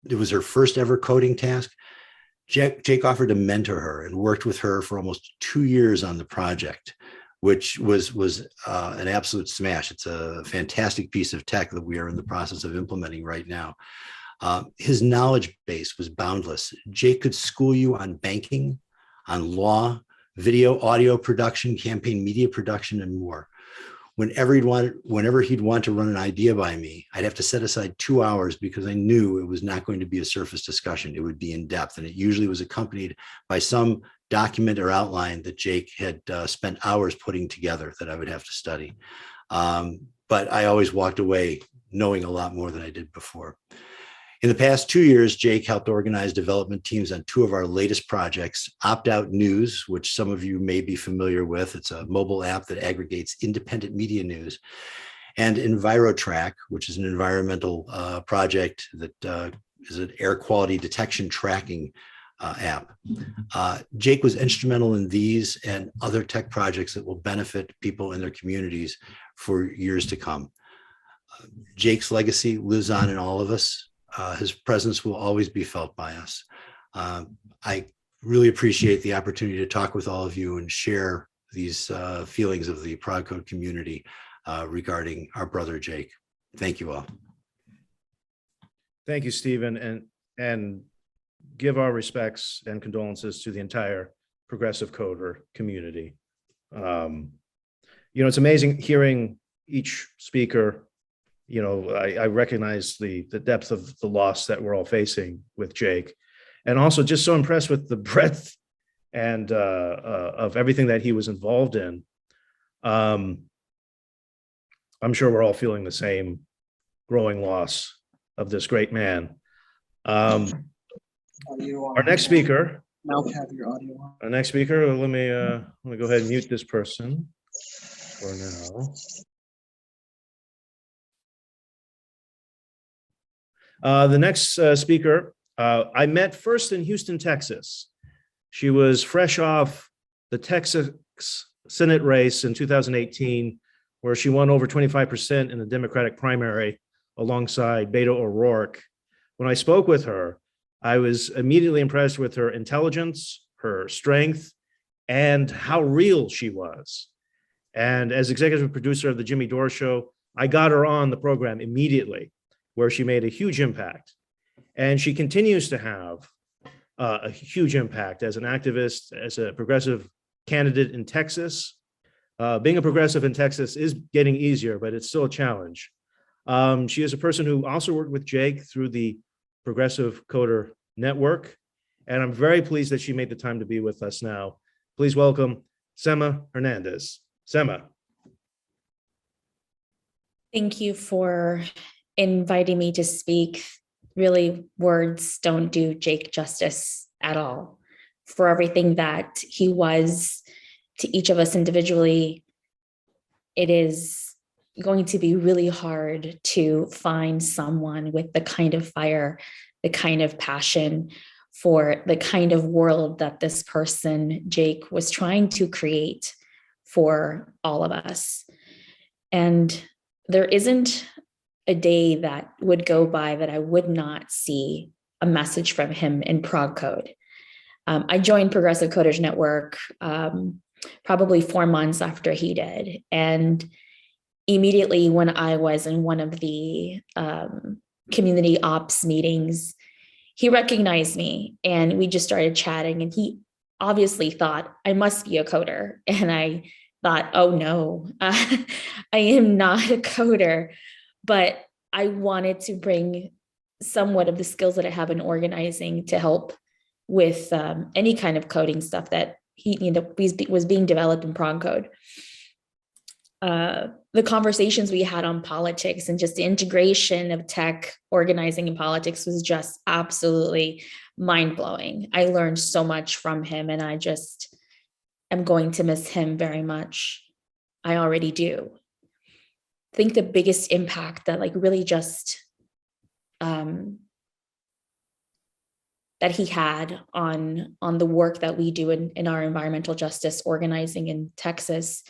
It was her first ever coding task. Jake offered to mentor her and worked with her for almost 2 years on the project, which was an absolute smash. It's a fantastic piece of tech that we are in the process of implementing right now. His knowledge base was boundless. Jake could school you on banking, on law, video, audio production, campaign media production, and more. Whenever he'd want to run an idea by me, I'd have to set aside 2 hours because I knew it was not going to be a surface discussion. It would be in depth, and it usually was accompanied by some document or outline that Jake had spent hours putting together that I would have to study. But I always walked away knowing a lot more than I did before. In the past 2 years, Jake helped organize development teams on 2 of our latest projects, Opt Out News, which some of you may be familiar with. It's a mobile app that aggregates independent media news, and EnviroTrack, which is an environmental project that is an air quality detection tracking app. Jake was instrumental in these and other tech projects that will benefit people in their communities for years to come. Jake's legacy lives on in all of us. His presence will always be felt by us. I really appreciate the opportunity to talk with all of you and share these feelings of the Prog Code community. regarding our brother Jake. Thank you all. Thank you, Stephen, and give our respects and condolences to the entire progressive coder community. It's amazing hearing each speaker. I recognize the depth of the loss that we're all facing with Jake, and also just so impressed with the breadth and of everything that he was involved in. I'm sure we're all feeling the same growing loss of this great man. Our next speaker. Our next speaker. Let me go ahead and mute this person for now. The next speaker, I met first in Houston, Texas. She was fresh off the Texas Senate race in 2018, where she won over 25% in the Democratic primary alongside Beto O'Rourke. When I spoke with her, I was immediately impressed with her intelligence, her strength, and how real she was. And as executive producer of the Jimmy Dore Show, I got her on the program immediately, where she made a huge impact. And she continues to have a huge impact as an activist, as a progressive candidate in Texas. Being a progressive in Texas is getting easier, but it's still a challenge. She is a person who also worked with Jake through the Progressive Coder Network. And I'm very pleased that she made the time to be with us now. Please welcome Sema Hernandez. Sema. Thank you for inviting me to speak. Really, words don't do Jake justice at all. For everything that he was to each of us individually, it is going to be really hard to find someone with the kind of fire, the kind of passion for the kind of world that this person, Jake, was trying to create for all of us. And there isn't a day that would go by that I would not see a message from him in Prog Code. I joined Progressive Coders Network probably 4 months after he did. And immediately when I was in one of the community ops meetings, he recognized me and we just started chatting, and he obviously thought I must be a coder. And I thought, oh no, I am not a coder, but I wanted to bring somewhat of the skills that I have in organizing to help with any kind of coding stuff that was being developed in Prog Code. The conversations we had on politics and just the integration of tech organizing and politics was just absolutely mind-blowing. I learned so much from him, and I just am going to miss him very much. I already do. I think the biggest impact that really just that he had on the work that we do in our environmental justice organizing in Texas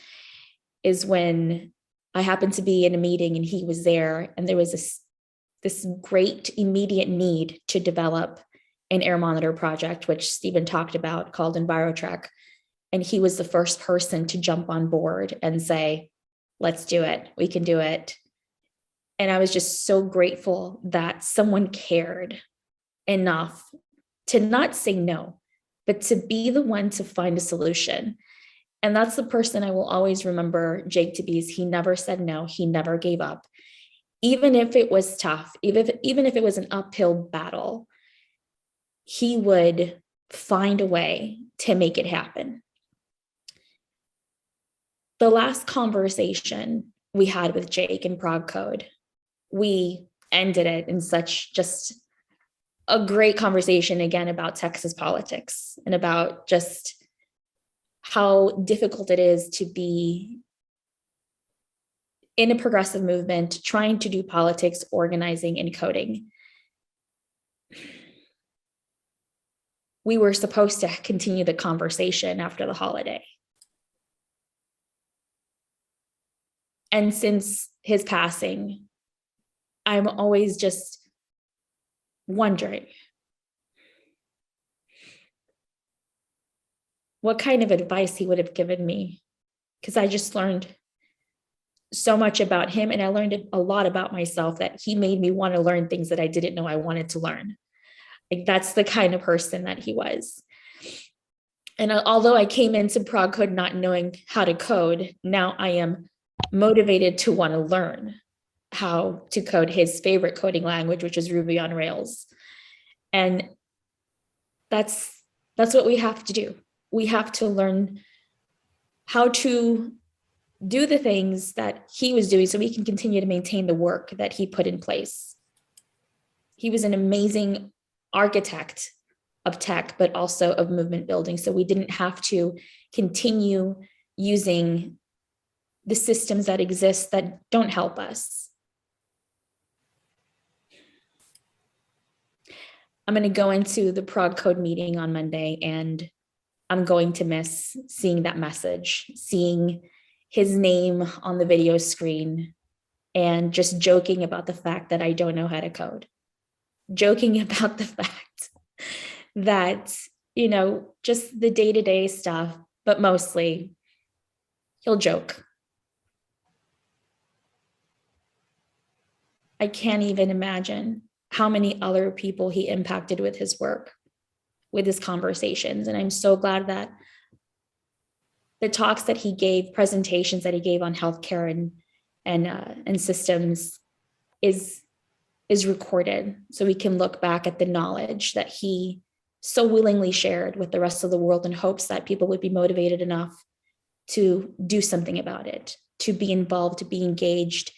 is when I happened to be in a meeting and he was there, and there was this great immediate need to develop an air monitor project, which Stephen talked about, called EnviroTrack. And he was the first person to jump on board and say, let's do it. We can do it. And I was just so grateful that someone cared enough to not say no, but to be the one to find a solution. And that's the person I will always remember Jake to be. Is he never said no. He never gave up. Even if it was tough, even if it was an uphill battle, he would find a way to make it happen. The last conversation we had with Jake in Prog Code, we ended it in such just a great conversation again about Texas politics and about just how difficult it is to be in a progressive movement, trying to do politics, organizing, and coding. We were supposed to continue the conversation after the holiday. And since his passing, I'm always just wondering what kind of advice he would have given me, because I just learned so much about him, and I learned a lot about myself, that he made me want to learn things that I didn't know I wanted to learn. Like, that's the kind of person that he was. And although I came into Prog Code not knowing how to code, now I am motivated to want to learn how to code his favorite coding language, which is Ruby on Rails. And that's what we have to do. We have to learn how to do the things that he was doing so we can continue to maintain the work that he put in place. He was an amazing architect of tech, but also of movement building. So we didn't have to continue using the systems that exist that don't help us. I'm going to go into the Prog Code meeting on Monday, and I'm going to miss seeing that message, seeing his name on the video screen, and just joking about the fact that I don't know how to code. Joking about the fact that, you know, just the day-to-day stuff, but mostly he'll joke. I can't even imagine how many other people he impacted with his work, with his conversations. And I'm so glad that the talks that he gave, presentations that he gave on healthcare and systems is recorded, so we can look back at the knowledge that he so willingly shared with the rest of the world, in hopes that people would be motivated enough to do something about it, to be involved, to be engaged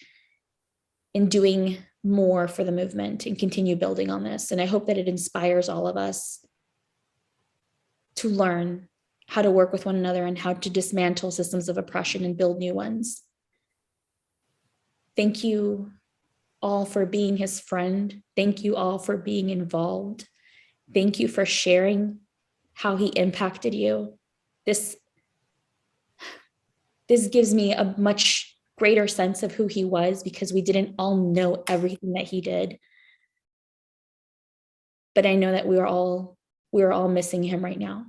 in doing more for the movement and continue building on this. And I hope that it inspires all of us to learn how to work with one another and how to dismantle systems of oppression and build new ones. Thank you all for being his friend. Thank you all for being involved. Thank you for sharing how he impacted you. This gives me a much greater sense of who he was, because we didn't all know everything that he did. But I know that we are all missing him right now.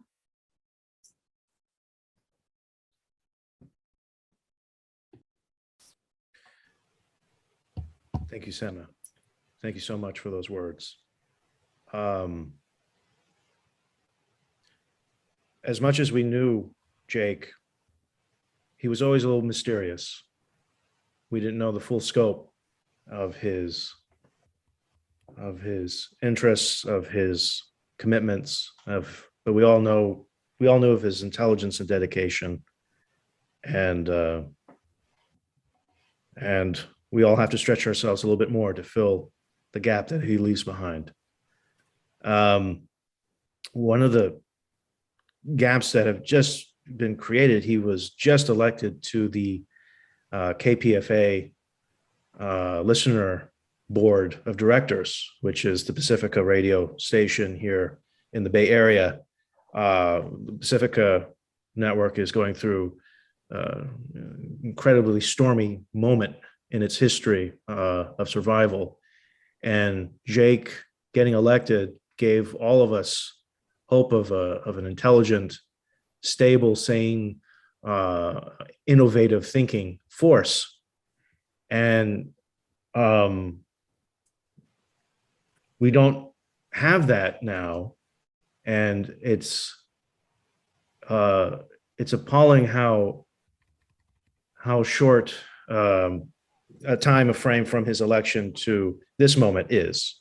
Thank you, Sema. Thank you so much for those words. As much as we knew Jake, he was always a little mysterious. We didn't know the full scope of his interests, of his commitments, but we all knew of his intelligence and dedication, and we all have to stretch ourselves a little bit more to fill the gap that he leaves behind. One of the gaps that have just been created, he was just elected to the KPFA listener board of directors, which is the Pacifica radio station here in the Bay Area. The Pacifica network is going through incredibly stormy moment in its history of survival. And Jake getting elected gave all of us hope of an intelligent, stable, sane, innovative thinking force. And we don't have that now. And it's appalling how short a time, a frame from his election to this moment is.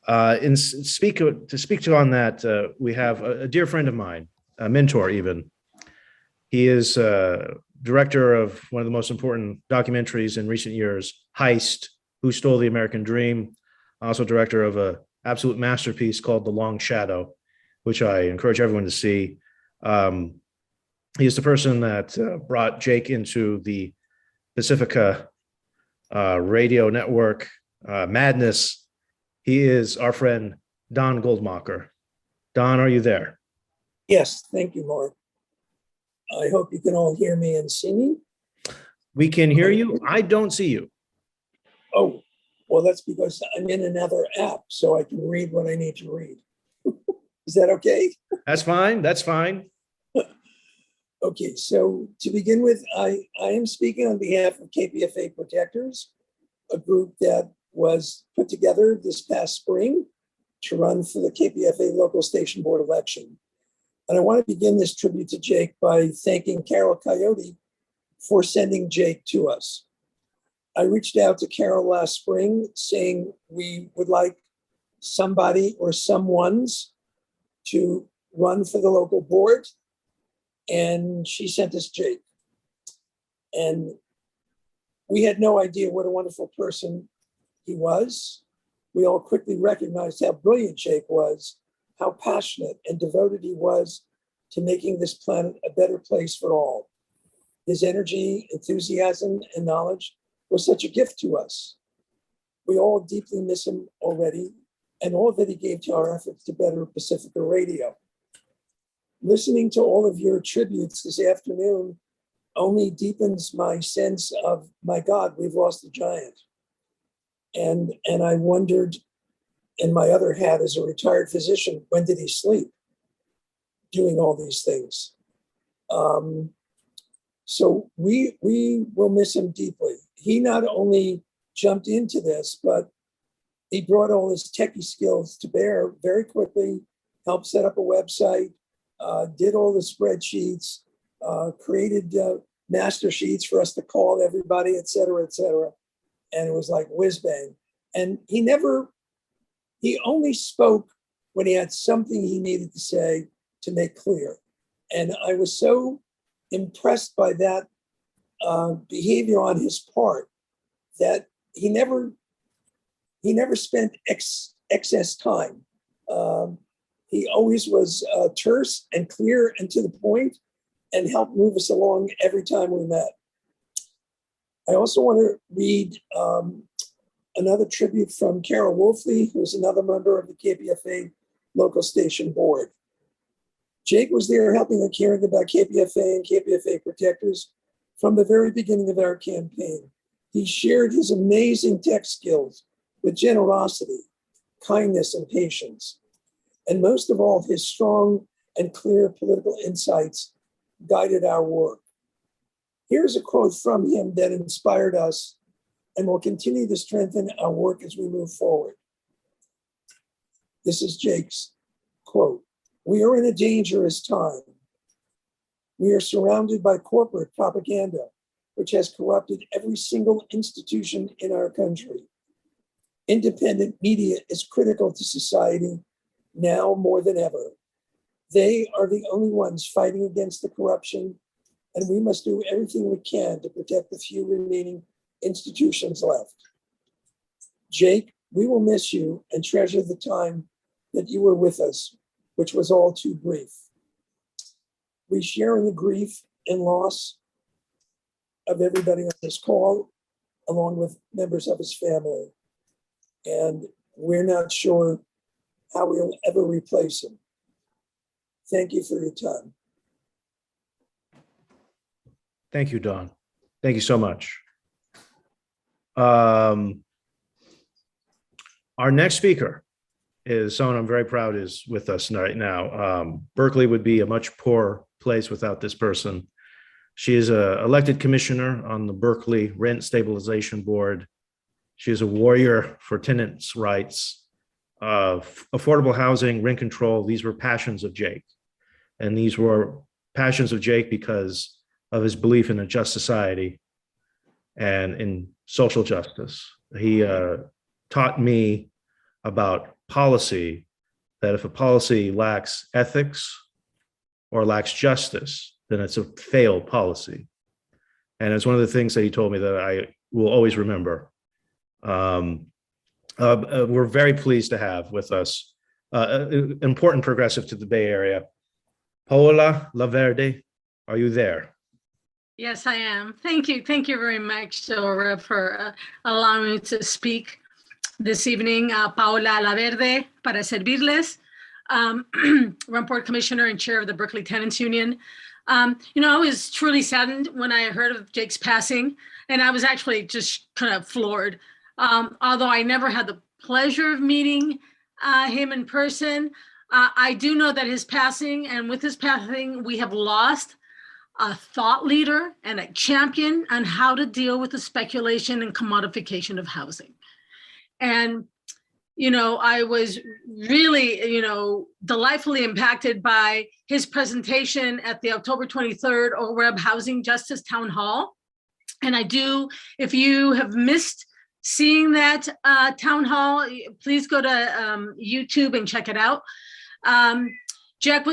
To speak to on that, we have a dear friend of mine, a mentor even. He is director of one of the most important documentaries in recent years, Heist, Who Stole the American Dream, also director of an absolute masterpiece called The Long Shadow, which I encourage everyone to see. He is the person that brought Jake into the Pacifica radio network madness. He is our friend, Don Goldmacher. Don, are you there? Yes, thank you, Mark. I hope you can all hear me and see me. We can hear you. I don't see you. Oh, well, that's because I'm in another app, so I can read what I need to read. Is that okay? That's fine. That's fine. Okay, so to begin with, I am speaking on behalf of KPFA Protectors, a group that was put together this past spring to run for the KPFA local station board election. And I want to begin this tribute to Jake by thanking Carol Coyote for sending Jake to us. I reached out to Carol last spring saying we would like somebody or someones to run for the local board. And she sent us Jake. And we had no idea what a wonderful person he was. We all quickly recognized how brilliant Jake was, how passionate and devoted he was to making this planet a better place for all. His energy, enthusiasm, and knowledge was such a gift to us. We all deeply miss him already, and all that he gave to our efforts to better Pacifica Radio. Listening to all of your tributes this afternoon only deepens my sense of, my God, we've lost a giant. And I wondered, in my other hat as a retired physician, when did he sleep doing all these things? So we will miss him deeply. He not only jumped into this, but he brought all his techie skills to bear very quickly, helped set up a website, did all the spreadsheets, created master sheets for us to call everybody, et cetera, et cetera. And it was like whiz bang. And he only spoke when he had something he needed to say to make clear. And I was so impressed by that behavior on his part that he never spent excess time. He always was terse and clear and to the point and helped move us along every time we met. I also want to read another tribute from Carol Wolfley, who's another member of the KPFA local station board. Jake was there helping and caring about KPFA and KPFA Protectors from the very beginning of our campaign. He shared his amazing tech skills with generosity, kindness, and patience. And most of all, his strong and clear political insights guided our work. Here's a quote from him that inspired us and will continue to strengthen our work as we move forward. This is Jake's quote. "We are in a dangerous time. We are surrounded by corporate propaganda, which has corrupted every single institution in our country. Independent media is critical to society now more than ever. They are the only ones fighting against the corruption, and we must do everything we can to protect the few remaining institutions left. Jake, we will miss you and treasure the time that you were with us, which was all too brief. We share in the grief and loss of everybody on this call, along with members of his family. And we're not sure how we'll ever replace him. Thank you for your time." Thank you, Don. Thank you so much. Our next speaker is someone I'm very proud is with us right now. Berkeley would be a much poorer place without this person. She is an elected commissioner on the Berkeley Rent Stabilization Board. She is a warrior for tenants' rights, affordable housing, rent control. These were passions of Jake. And these were passions of Jake because of his belief in a just society and in social justice. He taught me about policy, that if a policy lacks ethics or lacks justice, then it's a failed policy. And it's one of the things that he told me that I will always remember. We're very pleased to have with us an important progressive to the Bay Area. Paola LaVerde, are you there? Yes, I am. Thank you. Thank you very much, Lara, for allowing me to speak this evening. Paola LaVerde, para servirles. Rent Board Commissioner and Chair of the Berkeley Tenants Union. I was truly saddened when I heard of Jake's passing, and I was actually just kind of floored. Although I never had the pleasure of meeting him in person, I do know that his passing, and with his passing, we have lost a thought leader and a champion on how to deal with the speculation and commodification of housing. And, I was really, delightfully impacted by his presentation at the October 23rd OREB Housing Justice Town Hall. And if you have missed seeing that town hall, please go to YouTube and check it out. Jake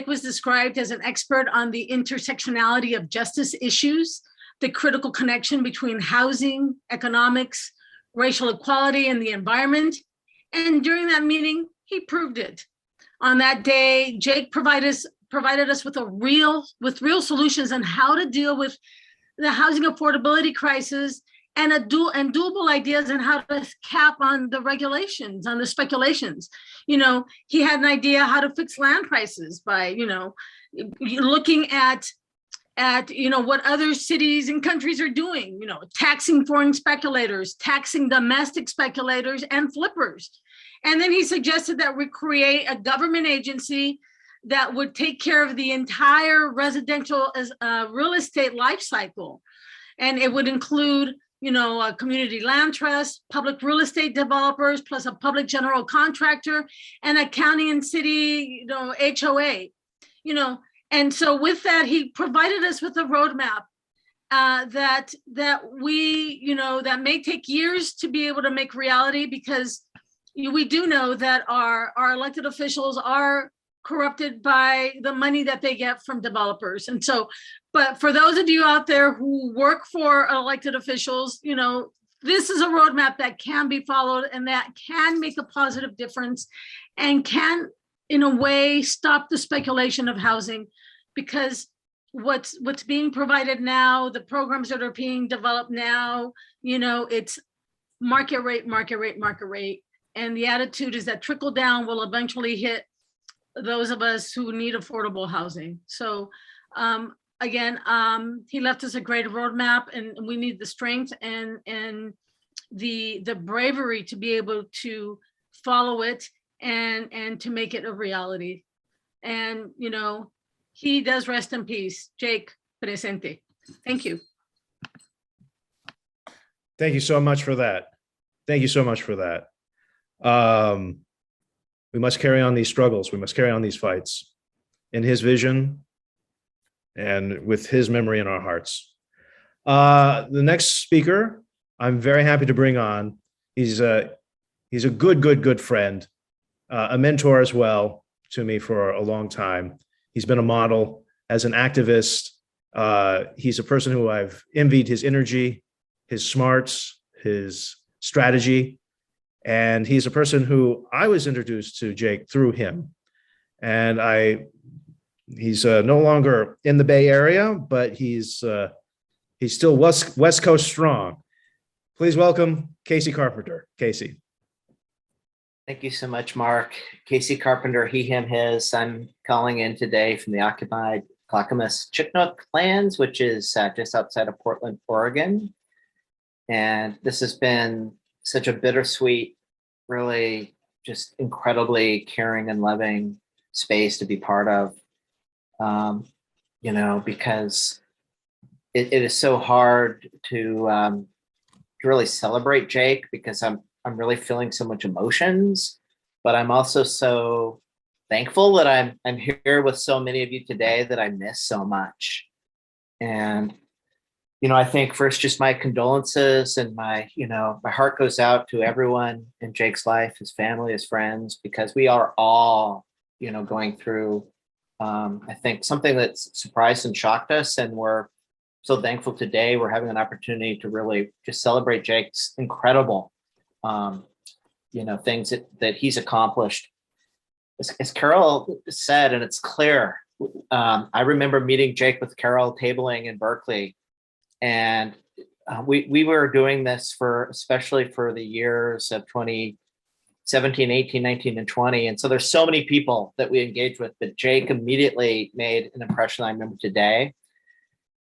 was described as an expert on the intersectionality of justice issues, the critical connection between housing, economics, racial equality, and the environment. And during that meeting, he proved it. On that day, Jake provided us with real solutions on how to deal with the housing affordability crisis and doable ideas on how to cap on the regulations, on the speculations. He had an idea how to fix land prices by, looking at what other cities and countries are doing, taxing foreign speculators, taxing domestic speculators and flippers. And then he suggested that we create a government agency that would take care of the entire residential real estate life cycle. And it would include, a community land trust, public real estate developers, plus a public general contractor, and a county and city, HOA, And so with that, he provided us with a roadmap that we, that may take years to be able to make reality, because we do know that our elected officials are corrupted by the money that they get from developers. And so, but for those of you out there who work for elected officials, this is a roadmap that can be followed and that can make a positive difference and can, in a way, stop the speculation of housing, because what's being provided now, the programs that are being developed now, it's market rate. And the attitude is that trickle down will eventually hit those of us who need affordable housing. So again, he left us a great roadmap, and we need the strength and the bravery to be able to follow it and to make it a reality. And he does rest in peace. Jake presente. Thank you. Thank you so much for that. Thank you so much for that. We must carry on these struggles. We must carry on these fights in his vision and with his memory in our hearts. The next speaker, I'm very happy to bring on. He's a good friend, a mentor as well to me for a long time. He's been a model as an activist. He's a person who I've envied his energy, his smarts, his strategy. And he's a person who I was introduced to Jake through him. And he's no longer in the Bay Area, but he's still West Coast strong. Please welcome Casey Carpenter. Casey. Thank you so much, Mark. Casey Carpenter, he, him, his. I'm calling in today from the occupied Clackamas Chinook lands, which is just outside of Portland, Oregon. And this has been such a bittersweet, really just incredibly caring and loving space to be part of, because it is so hard to really celebrate Jake, because I'm really feeling so much emotions, but I'm also so thankful that I'm here with so many of you today that I miss so much. And I think first, just my condolences and my heart goes out to everyone in Jake's life, his family, his friends, because we are all, going through, I think, something that surprised and shocked us. And we're so thankful today. We're having an opportunity to really just celebrate Jake's incredible, things that he's accomplished. As Carol said, and it's clear, I remember meeting Jake with Carol tabling in Berkeley. And we were doing this especially for the years of 2017, 18, 19, and 20. And so there's so many people that we engaged with, but Jake immediately made an impression I remember today.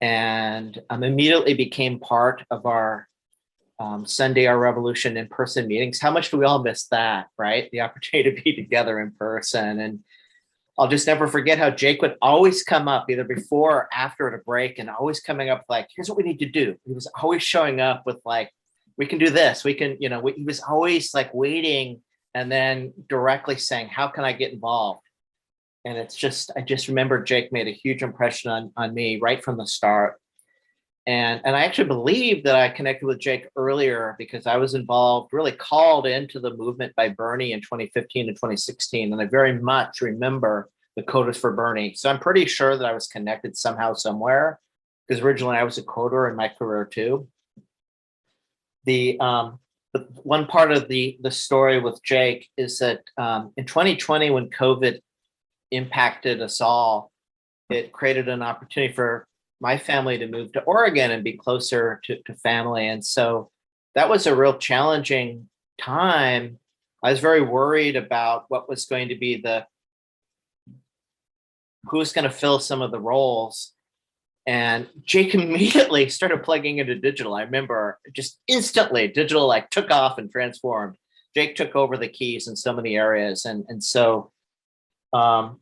And immediately became part of our Sunday, Our Revolution in-person meetings. How much do we all miss that, right? The opportunity to be together in person. I'll just never forget how Jake would always come up either before or after at a break and always coming up like, here's what we need to do. He was always showing up with like, we can do this. We can, he was always like waiting and then directly saying, how can I get involved? And I just remember Jake made a huge impression on me right from the start. And I actually believe that I connected with Jake earlier because I was involved, really called into the movement by Bernie in 2015 and 2016. And I very much remember the Codas for Bernie. So I'm pretty sure that I was connected somehow, somewhere, because originally I was a coder in my career too. The one part of the story with Jake is that in 2020, when COVID impacted us all, it created an opportunity for my family to move to Oregon and be closer to family. And so that was a real challenging time. I was very worried about what was going to be who was going to fill some of the roles. And Jake immediately started plugging into digital. I remember just instantly digital like took off and transformed. Jake took over the keys in so many areas. And so one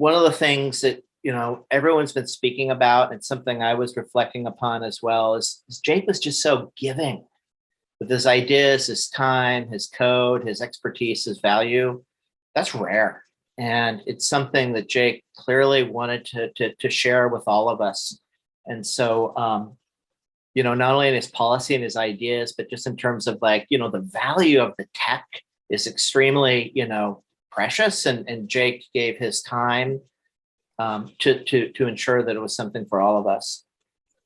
of the things that everyone's been speaking about, and something I was reflecting upon as well, is Jake was just so giving with his ideas, his time, his code, his expertise, his value. That's rare. And it's something that Jake clearly wanted to share with all of us. And so, not only in his policy and his ideas, but just in terms of like, the value of the tech is extremely, precious. And Jake gave his time to ensure that it was something for all of us.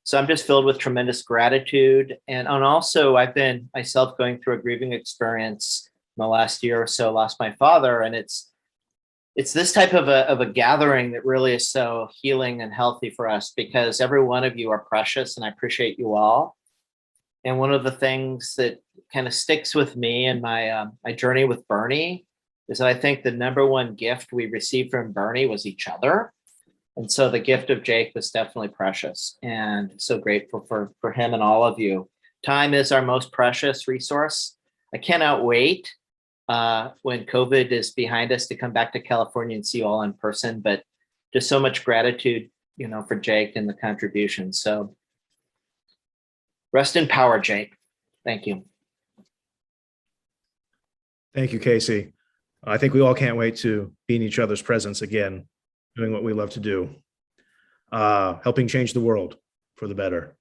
So I'm just filled with tremendous gratitude. And also I've been myself going through a grieving experience in the last year or so, lost my father. And it's this type of a gathering that really is so healing and healthy for us, because every one of you are precious and I appreciate you all. And one of the things that kind of sticks with me in my journey with Bernie is that I think the number one gift we received from Bernie was each other. And so the gift of Jake was definitely precious, and so grateful for him and all of you. Time is our most precious resource. I cannot wait when COVID is behind us to come back to California and see you all in person, but just so much gratitude, for Jake and the contribution. So rest in power, Jake. Thank you. Thank you, Casey. I think we all can't wait to be in each other's presence again, doing what we love to do, helping change the world for the better.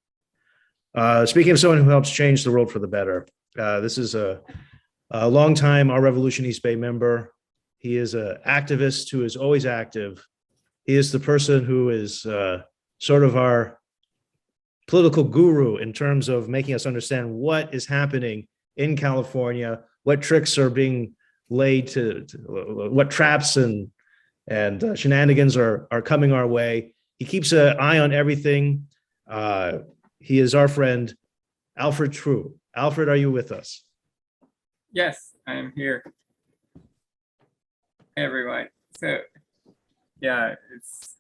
Speaking of someone who helps change the world for the better, this is a long time Our Revolution East Bay member. He is an activist who is always active. He is the person who is sort of our political guru in terms of making us understand what is happening in California, what tricks are being laid to what traps and shenanigans are coming our way. He keeps an eye on everything. He is our friend, Alfred True. Alfred, are you with us? Yes, I am here. Hey, everyone. So, yeah, it's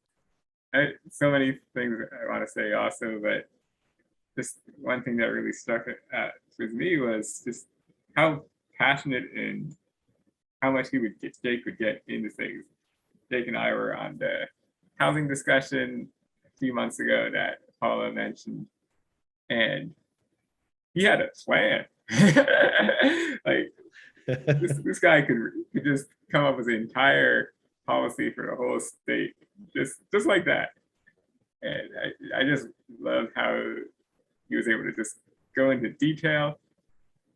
so many things I want to say also, but just one thing that really struck with me was just how passionate and how much Jake would get into things. Jake and I were on the housing discussion a few months ago that Paola mentioned, and he had a plan. Like this guy could just come up with the entire policy for the whole state, just like that. And I just love how he was able to just go into detail,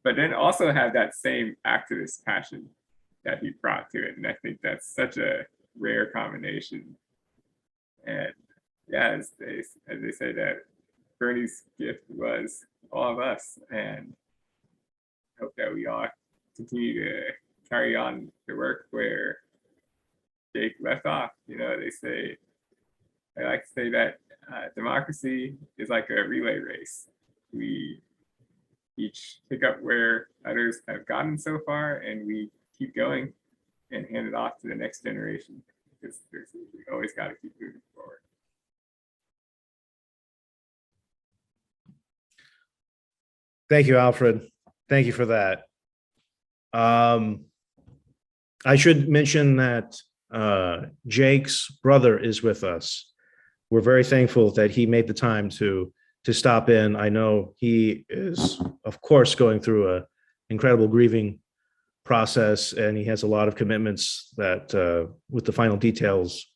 but then also have that same activist passion that he brought to it. And I think that's such a rare combination. And yeah, as they say, that Bernie's gift was all of us, and I hope that we all continue to carry on the work where Jake left off. I like to say that democracy is like a relay race. We each pick up where others have gotten so far, and we keep going and hand it off to the next generation, because we always got to keep moving forward. Thank you, Alfred. Thank you for that. I should mention that Jake's brother is with us. We're very thankful that he made the time to stop in. I know he is, of course, going through an incredible grieving process, and he has a lot of commitments that with the final details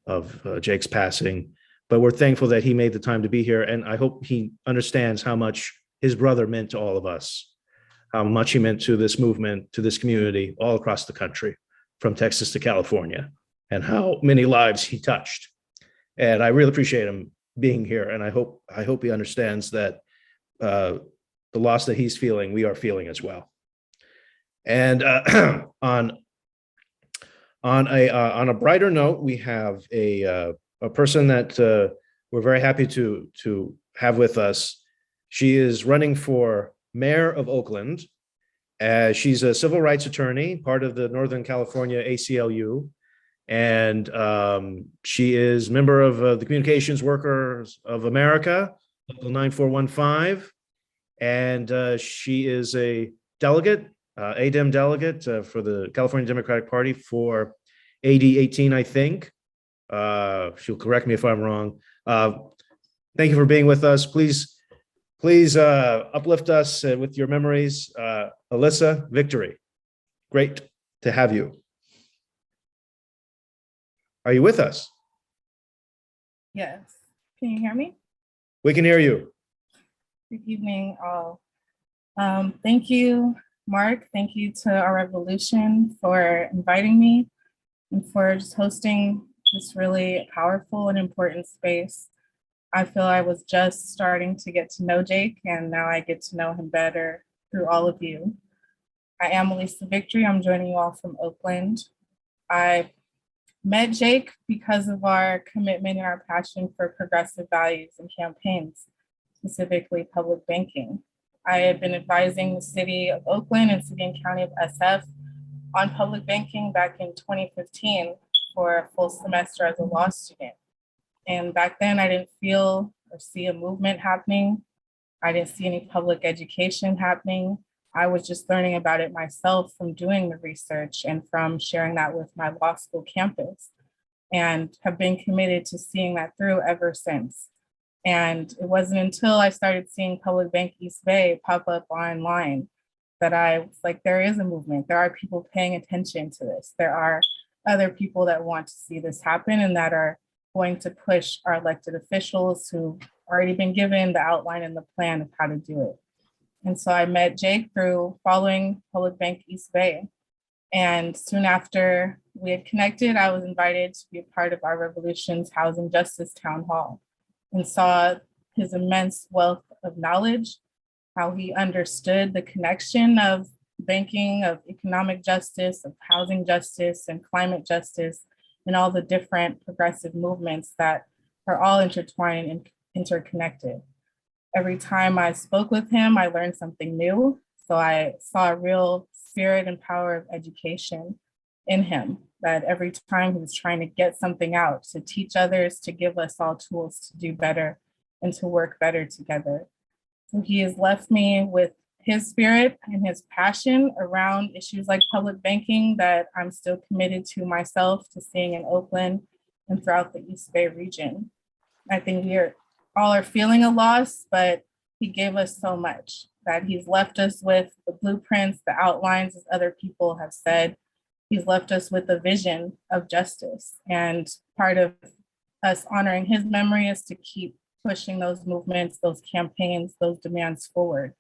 of Jake's passing. But we're thankful that he made the time to be here, and I hope he understands how much his brother meant to all of us, how much he meant to this movement, to this community all across the country, from Texas to California, and how many lives he touched. And I really appreciate him being here, and I hope he understands that the loss that he's feeling, we are feeling as well. And on a brighter note, we have a person that we're very happy to have with us. She is running for mayor of Oakland. She's a civil rights attorney, part of the Northern California ACLU, and she is member of the Communications Workers of America, Local 9415, and she is a delegate, ADEM delegate for the California Democratic Party for AD 18, I think. She'll correct me if I'm wrong. Thank you for being with us. Please uplift us with your memories. Alyssa, Victory. Great to have you. Are you with us? Yes. Can you hear me? We can hear you. Good evening, all. Thank you, Mark. Thank you to Our Revolution for inviting me and for just hosting this really powerful and important space. I feel I was just starting to get to know Jake, and now I get to know him better through all of you. I am Alyssa Victory. I'm joining you all from Oakland. I met Jake because of our commitment and our passion for progressive values and campaigns, specifically public banking. I had been advising the city of Oakland and city and county of SF on public banking back in 2015 for a full semester as a law student. And back then I didn't feel or see a movement happening. I didn't see any public education happening. I was just learning about it myself from doing the research and from sharing that with my law school campus, and have been committed to seeing that through ever since. And it wasn't until I started seeing Public Bank East Bay pop up online that I was like, there is a movement. There are people paying attention to this. There are other people that want to see this happen and that are going to push our elected officials who've already been given the outline and the plan of how to do it. And so I met Jake through following Public Bank East Bay. And soon after we had connected, I was invited to be a part of Our Revolution's Housing Justice Town Hall, and saw his immense wealth of knowledge, how he understood the connection of banking, of economic justice, of housing justice, and climate justice, and all the different progressive movements that are all intertwined and interconnected. Every time I spoke with him, I learned something new. So I saw a real spirit and power of education in him, that every time he was trying to get something out, to teach others, to give us all tools to do better and to work better together. So he has left me with his spirit and his passion around issues like public banking that I'm still committed to myself, to seeing in Oakland and throughout the East Bay region. I think we all are feeling a loss, but he gave us so much, that he's left us with the blueprints, the outlines, as other people have said. He's left us with a vision of justice. And part of us honoring his memory is to keep pushing those movements, those campaigns, those demands forward.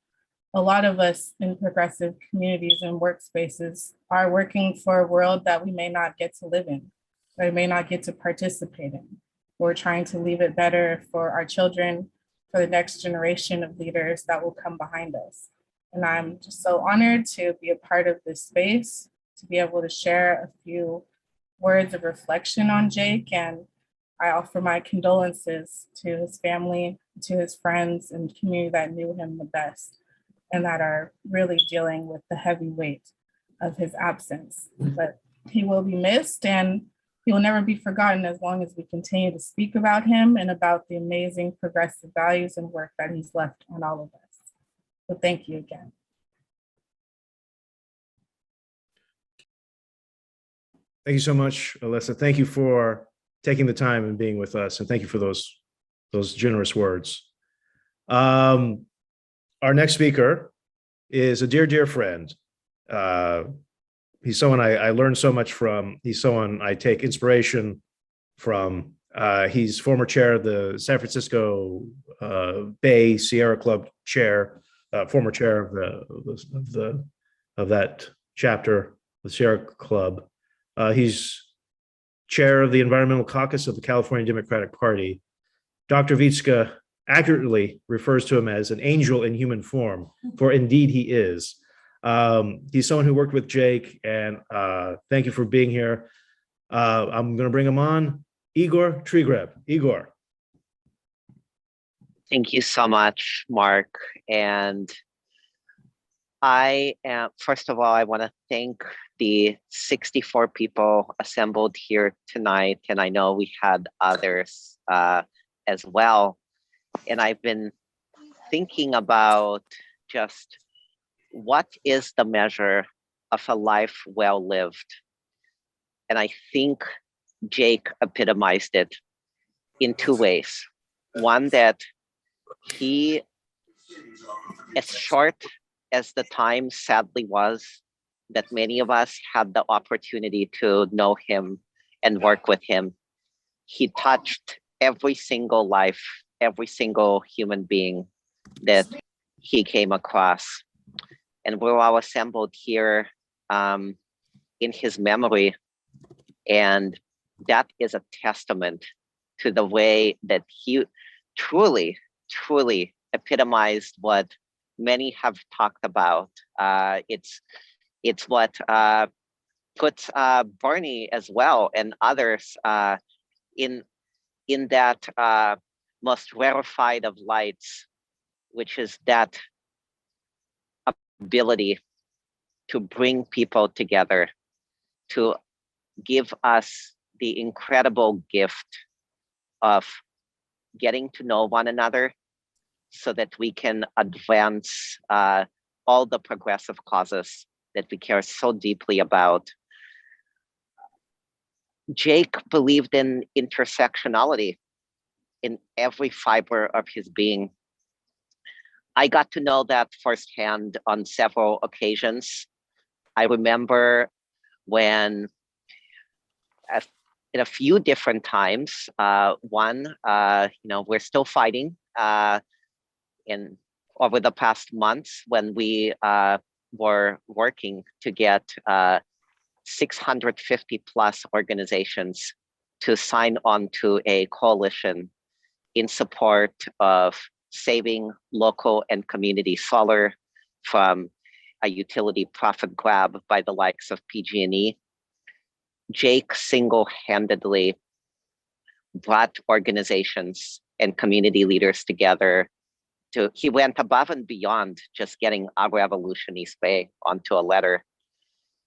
A lot of us in progressive communities and workspaces are working for a world that we may not get to live in, or we may not get to participate in. We're trying to leave it better for our children, for the next generation of leaders that will come behind us. And I'm just so honored to be a part of this space, to be able to share a few words of reflection on Jake. And I offer my condolences to his family, to his friends and community that knew him the best and that are really dealing with the heavy weight of his absence. But he will be missed, and he will never be forgotten as long as we continue to speak about him and about the amazing progressive values and work that he's left on all of us. So thank you again. Thank you so much, Alyssa. Thank you for taking the time and being with us, and thank you for those generous words. Our next speaker is a dear friend. He's someone I learned so much from. He's someone I take inspiration from. He's former chair of the San Francisco Bay Sierra Club chair, former chair of that chapter, the Sierra Club. He's chair of the Environmental Caucus of the California Democratic Party. Dr. Vitska accurately refers to him as an angel in human form, for indeed he is. He's someone who worked with Jake, and thank you for being here. I'm going to bring him on. Igor Tregub. Igor. Thank you so much, Mark. And first of all, I want to thank the 64 people assembled here tonight. And I know we had others as well. And I've been thinking about just what is the measure of a life well lived? And I think Jake epitomized it in two ways. One, that he, as short as the time sadly was that many of us had the opportunity to know him and work with him, he touched every single life, every single human being that he came across. And we're all assembled here in his memory. And that is a testament to the way that he truly epitomized what many have talked about. It's what puts Bernie as well and others in that most rarefied of lights, which is that ability to bring people together, to give us the incredible gift of getting to know one another so that we can advance all the progressive causes that we care so deeply about. Jake believed in intersectionality in every fiber of his being. I got to know that firsthand on several occasions. I remember when in a few different times, we're still fighting over the past months when we were working to get 650 plus organizations to sign on to a coalition in support of saving local and community solar from a utility profit grab by the likes of PG&E. Jake single-handedly brought organizations and community leaders together. He went above and beyond just getting our Revolution East Bay onto a letter.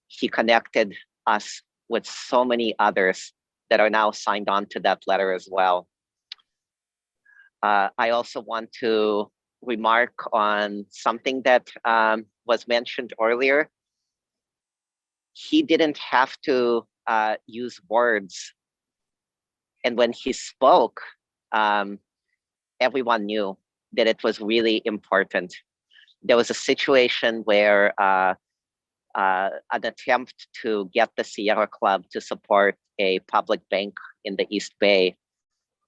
He connected us with so many others that are now signed on to that letter as well. I also want to remark on something that was mentioned earlier. He didn't have to use words. And when he spoke, everyone knew that it was really important. There was a situation where an attempt to get the Sierra Club to support a public bank in the East Bay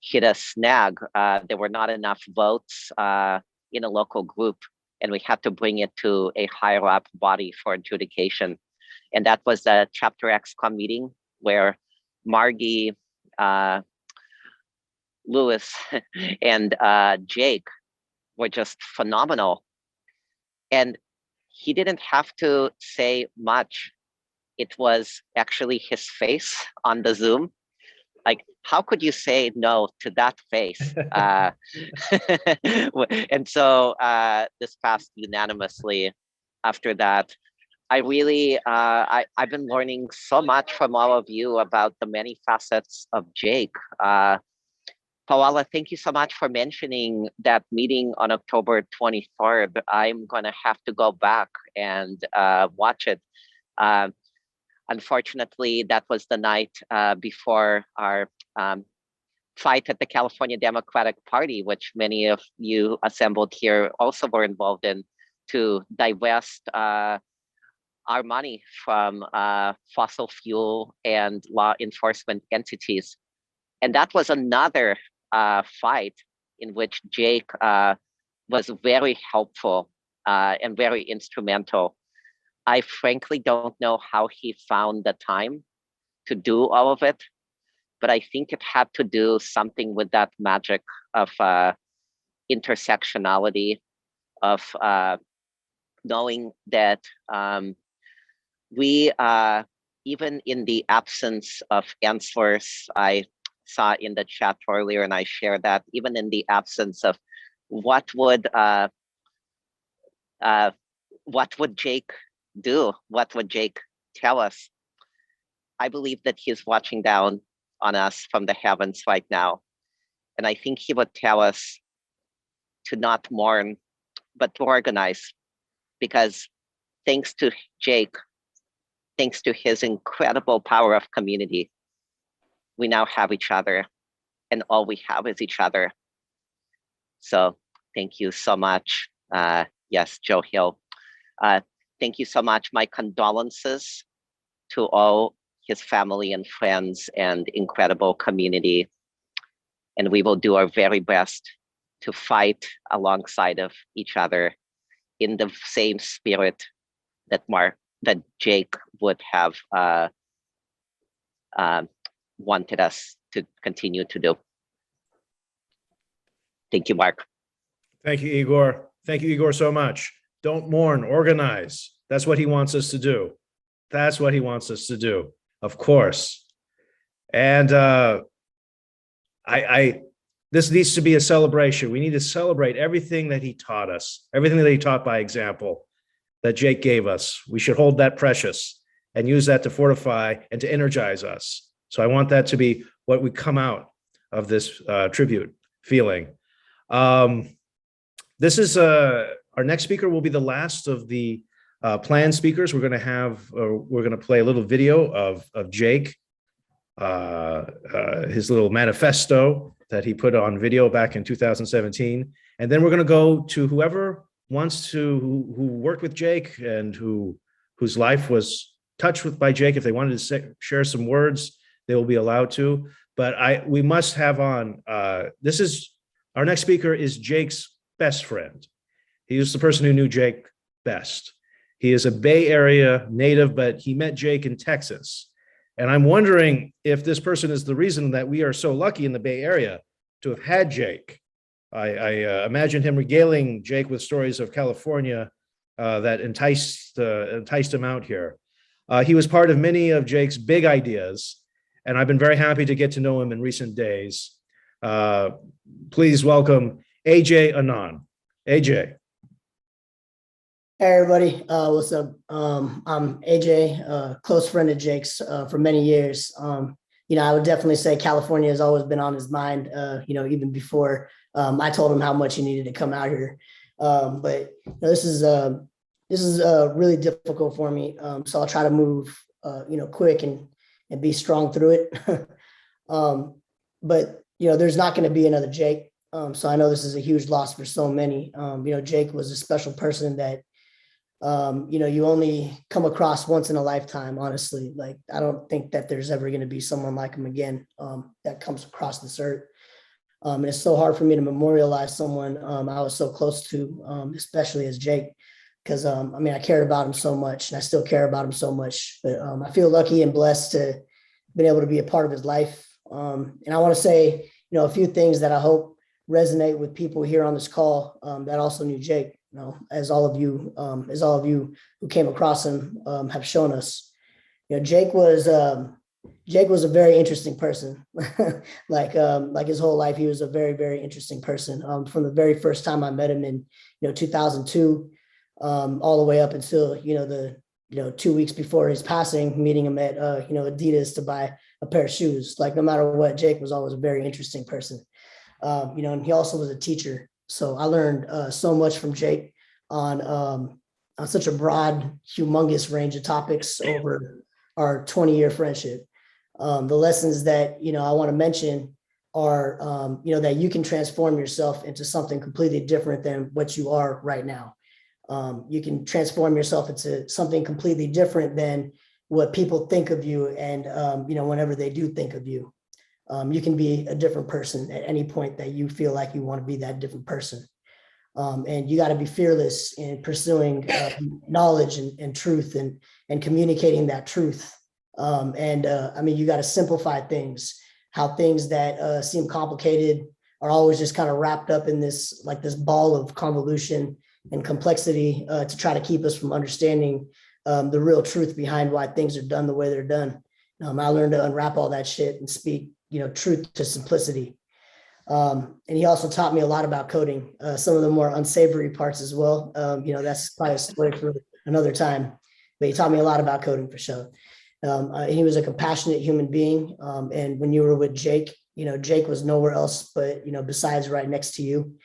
hit a snag. There were not enough votes in a local group, and we had to bring it to a higher up body for adjudication. And that was the Chapter XCOM meeting where Margie, Lewis, and Jake were just phenomenal. And he didn't have to say much. It was actually his face on the Zoom. Like, how could you say no to that face? And so this passed unanimously after that. I really, I've been learning so much from all of you about the many facets of Jake. Paola, thank you so much for mentioning that meeting on October 23rd. I'm going to have to go back and watch it. Unfortunately, that was the night before our fight at the California Democratic Party, which many of you assembled here also were involved in, to divest our money from fossil fuel and law enforcement entities. And that was another fight in which Jake was very helpful and very instrumental. I frankly don't know how he found the time to do all of it, but I think it had to do something with that magic of intersectionality, of knowing that we, even in the absence of answers, I saw in the chat earlier, and I shared that, even in the absence of what would Jake do? What would Jake tell us? I believe that he's watching down on us from the heavens right now. And I think he would tell us to not mourn, but to organize. Because thanks to Jake, thanks to his incredible power of community, we now have each other, and all we have is each other. So thank you so much. Yes, Joe Hill. Thank you so much. My condolences to all his family and friends and incredible community. And we will do our very best to fight alongside of each other in the same spirit that Jake would have wanted us to continue to do. Thank you, Mark. Thank you, Igor. Thank you, Igor, so much. Don't mourn, organize. That's what he wants us to do. That's what he wants us to do, of course. And this needs to be a celebration. We need to celebrate everything that he taught us, everything that he taught by example, that Jake gave us. We should hold that precious and use that to fortify and to energize us. So I want that to be what we come out of this tribute feeling. This is our next speaker will be the last of the planned speakers. We're going to play a little video of Jake, his little manifesto that he put on video back in 2017. And then we're going to go to whoever wants to, who worked with Jake and whose life was touched with by Jake. If they wanted to share some words, they will be allowed to. But we must have on, our next speaker is Jake's best friend. He was the person who knew Jake best. He is a Bay Area native, but he met Jake in Texas. And I'm wondering if this person is the reason that we are so lucky in the Bay Area to have had Jake. I imagine him regaling Jake with stories of California that enticed him out here. He was part of many of Jake's big ideas, and I've been very happy to get to know him in recent days. Please welcome AJ Anand. AJ. Hey everybody, what's up? I'm AJ, a close friend of Jake's for many years. I would definitely say California has always been on his mind, even before I told him how much he needed to come out here. But this is really difficult for me, so I'll try to move, quick and be strong through it. But there's not going to be another Jake, so I know this is a huge loss for so many. Jake was a special person that you only come across once in a lifetime, honestly. Like, I don't think that there's ever going to be someone like him again that comes across this earth. And it's so hard for me to memorialize someone I was so close to, especially as Jake, because I cared about him so much, and I still care about him so much. But I feel lucky and blessed to been able to be a part of his life. And I want to say, a few things that I hope resonate with people here on this call that also knew Jake. As all of you who came across him have shown us, Jake was a very interesting person. like his whole life, he was a very, very interesting person. From the very first time I met him in 2002, all the way up until the 2 weeks before his passing, meeting him at Adidas to buy a pair of shoes. Like, no matter what, Jake was always a very interesting person. And he also was a teacher. So I learned so much from Jake on such a broad, humongous range of topics over our 20-year friendship. The lessons that, you know, I want to mention are, you know, that you can transform yourself into something completely different than what you are right now. You can transform yourself into something completely different than what people think of you. And, you know, whenever they do think of you, you can be a different person at any point that you feel like you want to be that different person. And you got to be fearless in pursuing knowledge and truth and communicating that truth. I mean, you got to simplify things, how things that seem complicated are always just kind of wrapped up in this, like this ball of convolution and complexity to try to keep us from understanding the real truth behind why things are done the way they're done. I learned to unwrap all that shit and speak, you know, truth to simplicity. And he also taught me a lot about coding, some of the more unsavory parts as well. You know, that's probably a story for another time, but he taught me a lot about coding for sure. He was a compassionate human being. And when you were with Jake, you know, Jake was nowhere else but, you know, besides right next to you.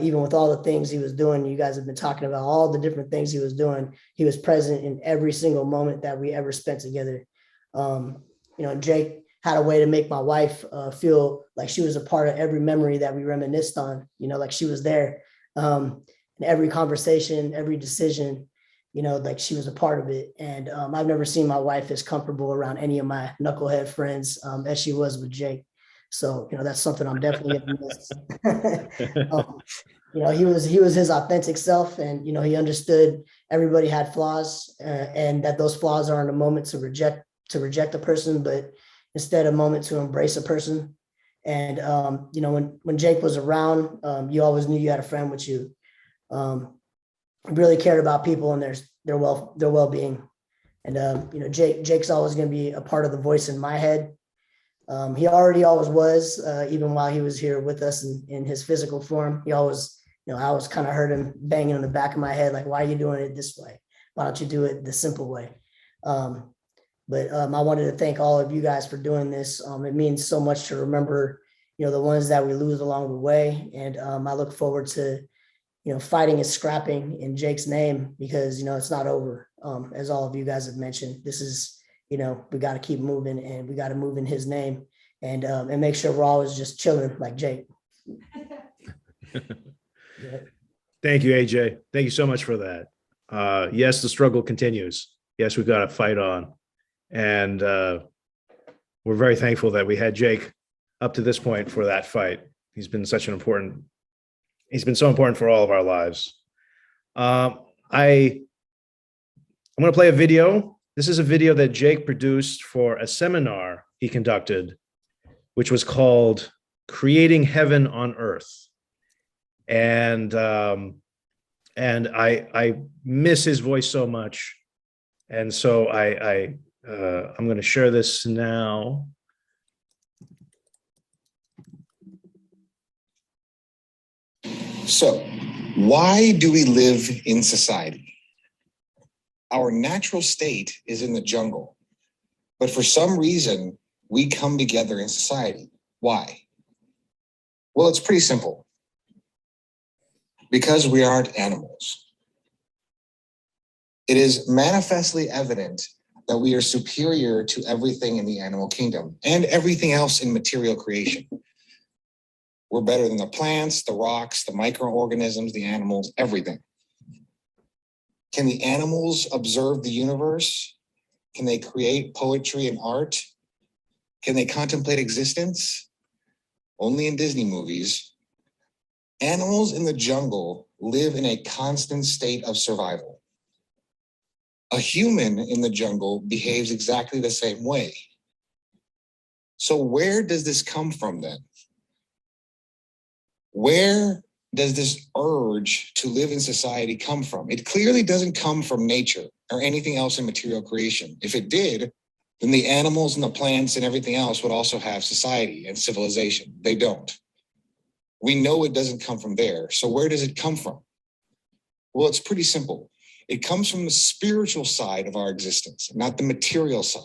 Even with all the things he was doing, you guys have been talking about all the different things he was doing. He was present in every single moment that we ever spent together. You know, Jake had a way to make my wife feel like she was a part of every memory that we reminisced on, you know, like she was there. In every conversation, every decision, you know, like she was a part of it. And I've never seen my wife as comfortable around any of my knucklehead friends as she was with Jake. So, you know, that's something I'm definitely going to miss. You know, he was his authentic self, and, you know, he understood everybody had flaws and that those flaws aren't a moment to reject a person, but instead a moment to embrace a person. And, you know, when Jake was around, you always knew you had a friend with you. Really cared about people and their well-being. And, you know, Jake's always going to be a part of the voice in my head. He already always was, even while he was here with us in his physical form. He always, you know, I always kind of heard him banging on the back of my head, like, why are you doing it this way? Why don't you do it the simple way? But I wanted to thank all of you guys for doing this. It means so much to remember, you know, the ones that we lose along the way. And I look forward to, you know, fighting and scrapping in Jake's name, because, you know, it's not over. As all of you guys have mentioned, this is, you know, we got to keep moving, and we got to move in his name, and make sure we're always just chilling like Jake. Thank you, AJ. Thank you so much for that. Yes, the struggle continues. Yes, we've got to fight on. And we're very thankful that we had Jake up to this point for that fight. He's been so important for all of our lives. I'm going to play a video. This is a video that Jake produced for a seminar he conducted, which was called Creating Heaven on Earth. And I miss his voice so much. And so I'm going to share this now. So, why do we live in society? Our natural state is in the jungle, but for some reason, we come together in society. Why? Well, it's pretty simple. Because we aren't animals. It is manifestly evident that we are superior to everything in the animal kingdom and everything else in material creation. We're better than the plants, the rocks, the microorganisms, the animals, everything. Can the animals observe the universe? Can they create poetry and art? Can they contemplate existence? Only in Disney movies. Animals in the jungle live in a constant state of survival. A human in the jungle behaves exactly the same way. So where does this come from then? Where does this urge to live in society come from? It clearly doesn't come from nature or anything else in material creation. If it did, then the animals and the plants and everything else would also have society and civilization. They don't. We know it doesn't come from there. So where does it come from? Well, it's pretty simple. It comes from the spiritual side of our existence, not the material side.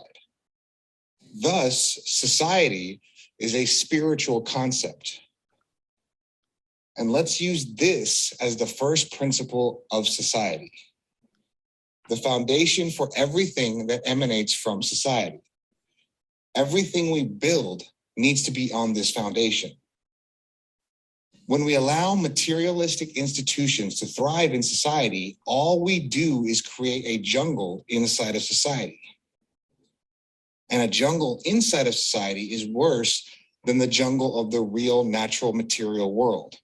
Thus, society is a spiritual concept. And let's use this as the first principle of society. the foundation for everything that emanates from society. Everything we build needs to be on this foundation. When we allow materialistic institutions to thrive in society, all we do is create a jungle inside of society. And a jungle inside of society is worse than the jungle of the real natural material world.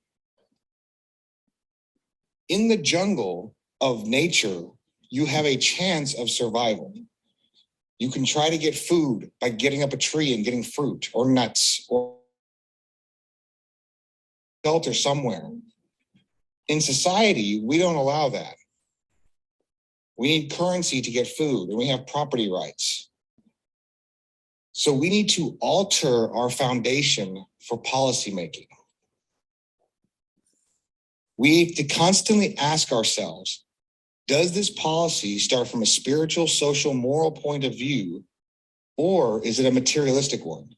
In the jungle of nature, you have a chance of survival. You can try to get food by getting up a tree and getting fruit or nuts or shelter somewhere. In society, we don't allow that. We need currency to get food, and we have property rights. So we need to alter our foundation for policymaking. We have to constantly ask ourselves, does this policy start from a spiritual, social, moral point of view, or is it a materialistic one?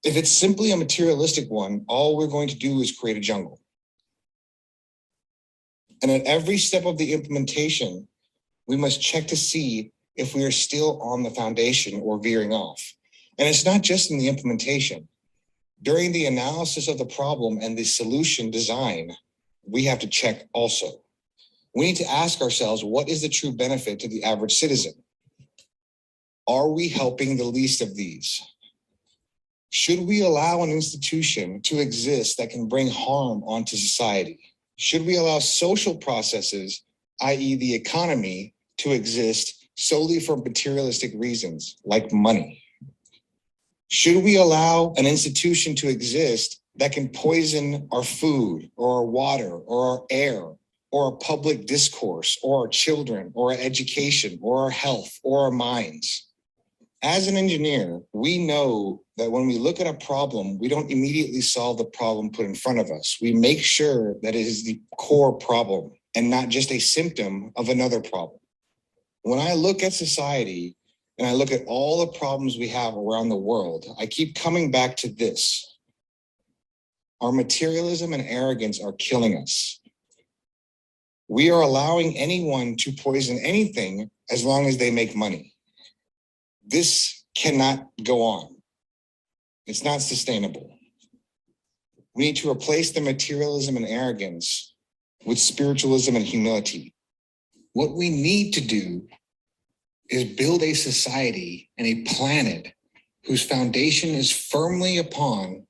If it's simply a materialistic one, all we're going to do is create a jungle. And at every step of the implementation, we must check to see if we are still on the foundation or veering off. And it's not just in the implementation. During the analysis of the problem and the solution design, we have to check also. We need to ask ourselves, what is the true benefit to the average citizen? Are we helping the least of these? Should we allow an institution to exist that can bring harm onto society? Should we allow social processes, i.e. the economy, to exist solely for materialistic reasons, like money? Should we allow an institution to exist that can poison our food or our water or our air or our public discourse or our children or our education or our health or our minds? As an engineer, we know that when we look at a problem, we don't immediately solve the problem put in front of us. We make sure that it is the core problem and not just a symptom of another problem. When I look at society and I look at all the problems we have around the world, I keep coming back to this. Our materialism and arrogance are killing us. We are allowing anyone to poison anything as long as they make money. This cannot go on. It's not sustainable. We need to replace the materialism and arrogance with spiritualism and humility. What we need to do is build a society and a planet whose foundation is firmly upon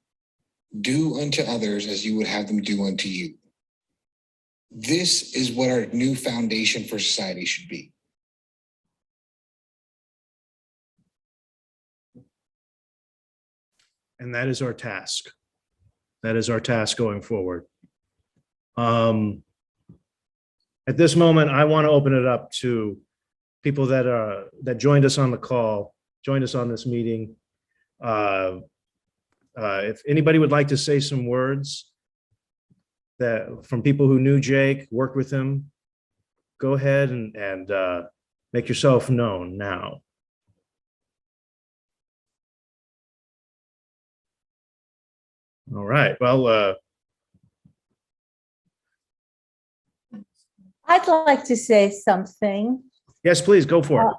do unto others as you would have them do unto you. This is what our new foundation for society should be. And that is our task. That is our task going forward. At this moment, I want to open it up to people that joined us on the call, joined us on this meeting. If anybody would like to say some words that from people who knew Jake, worked with him, go ahead and make yourself known now. All right, well, I'd like to say something. yes, please go for it.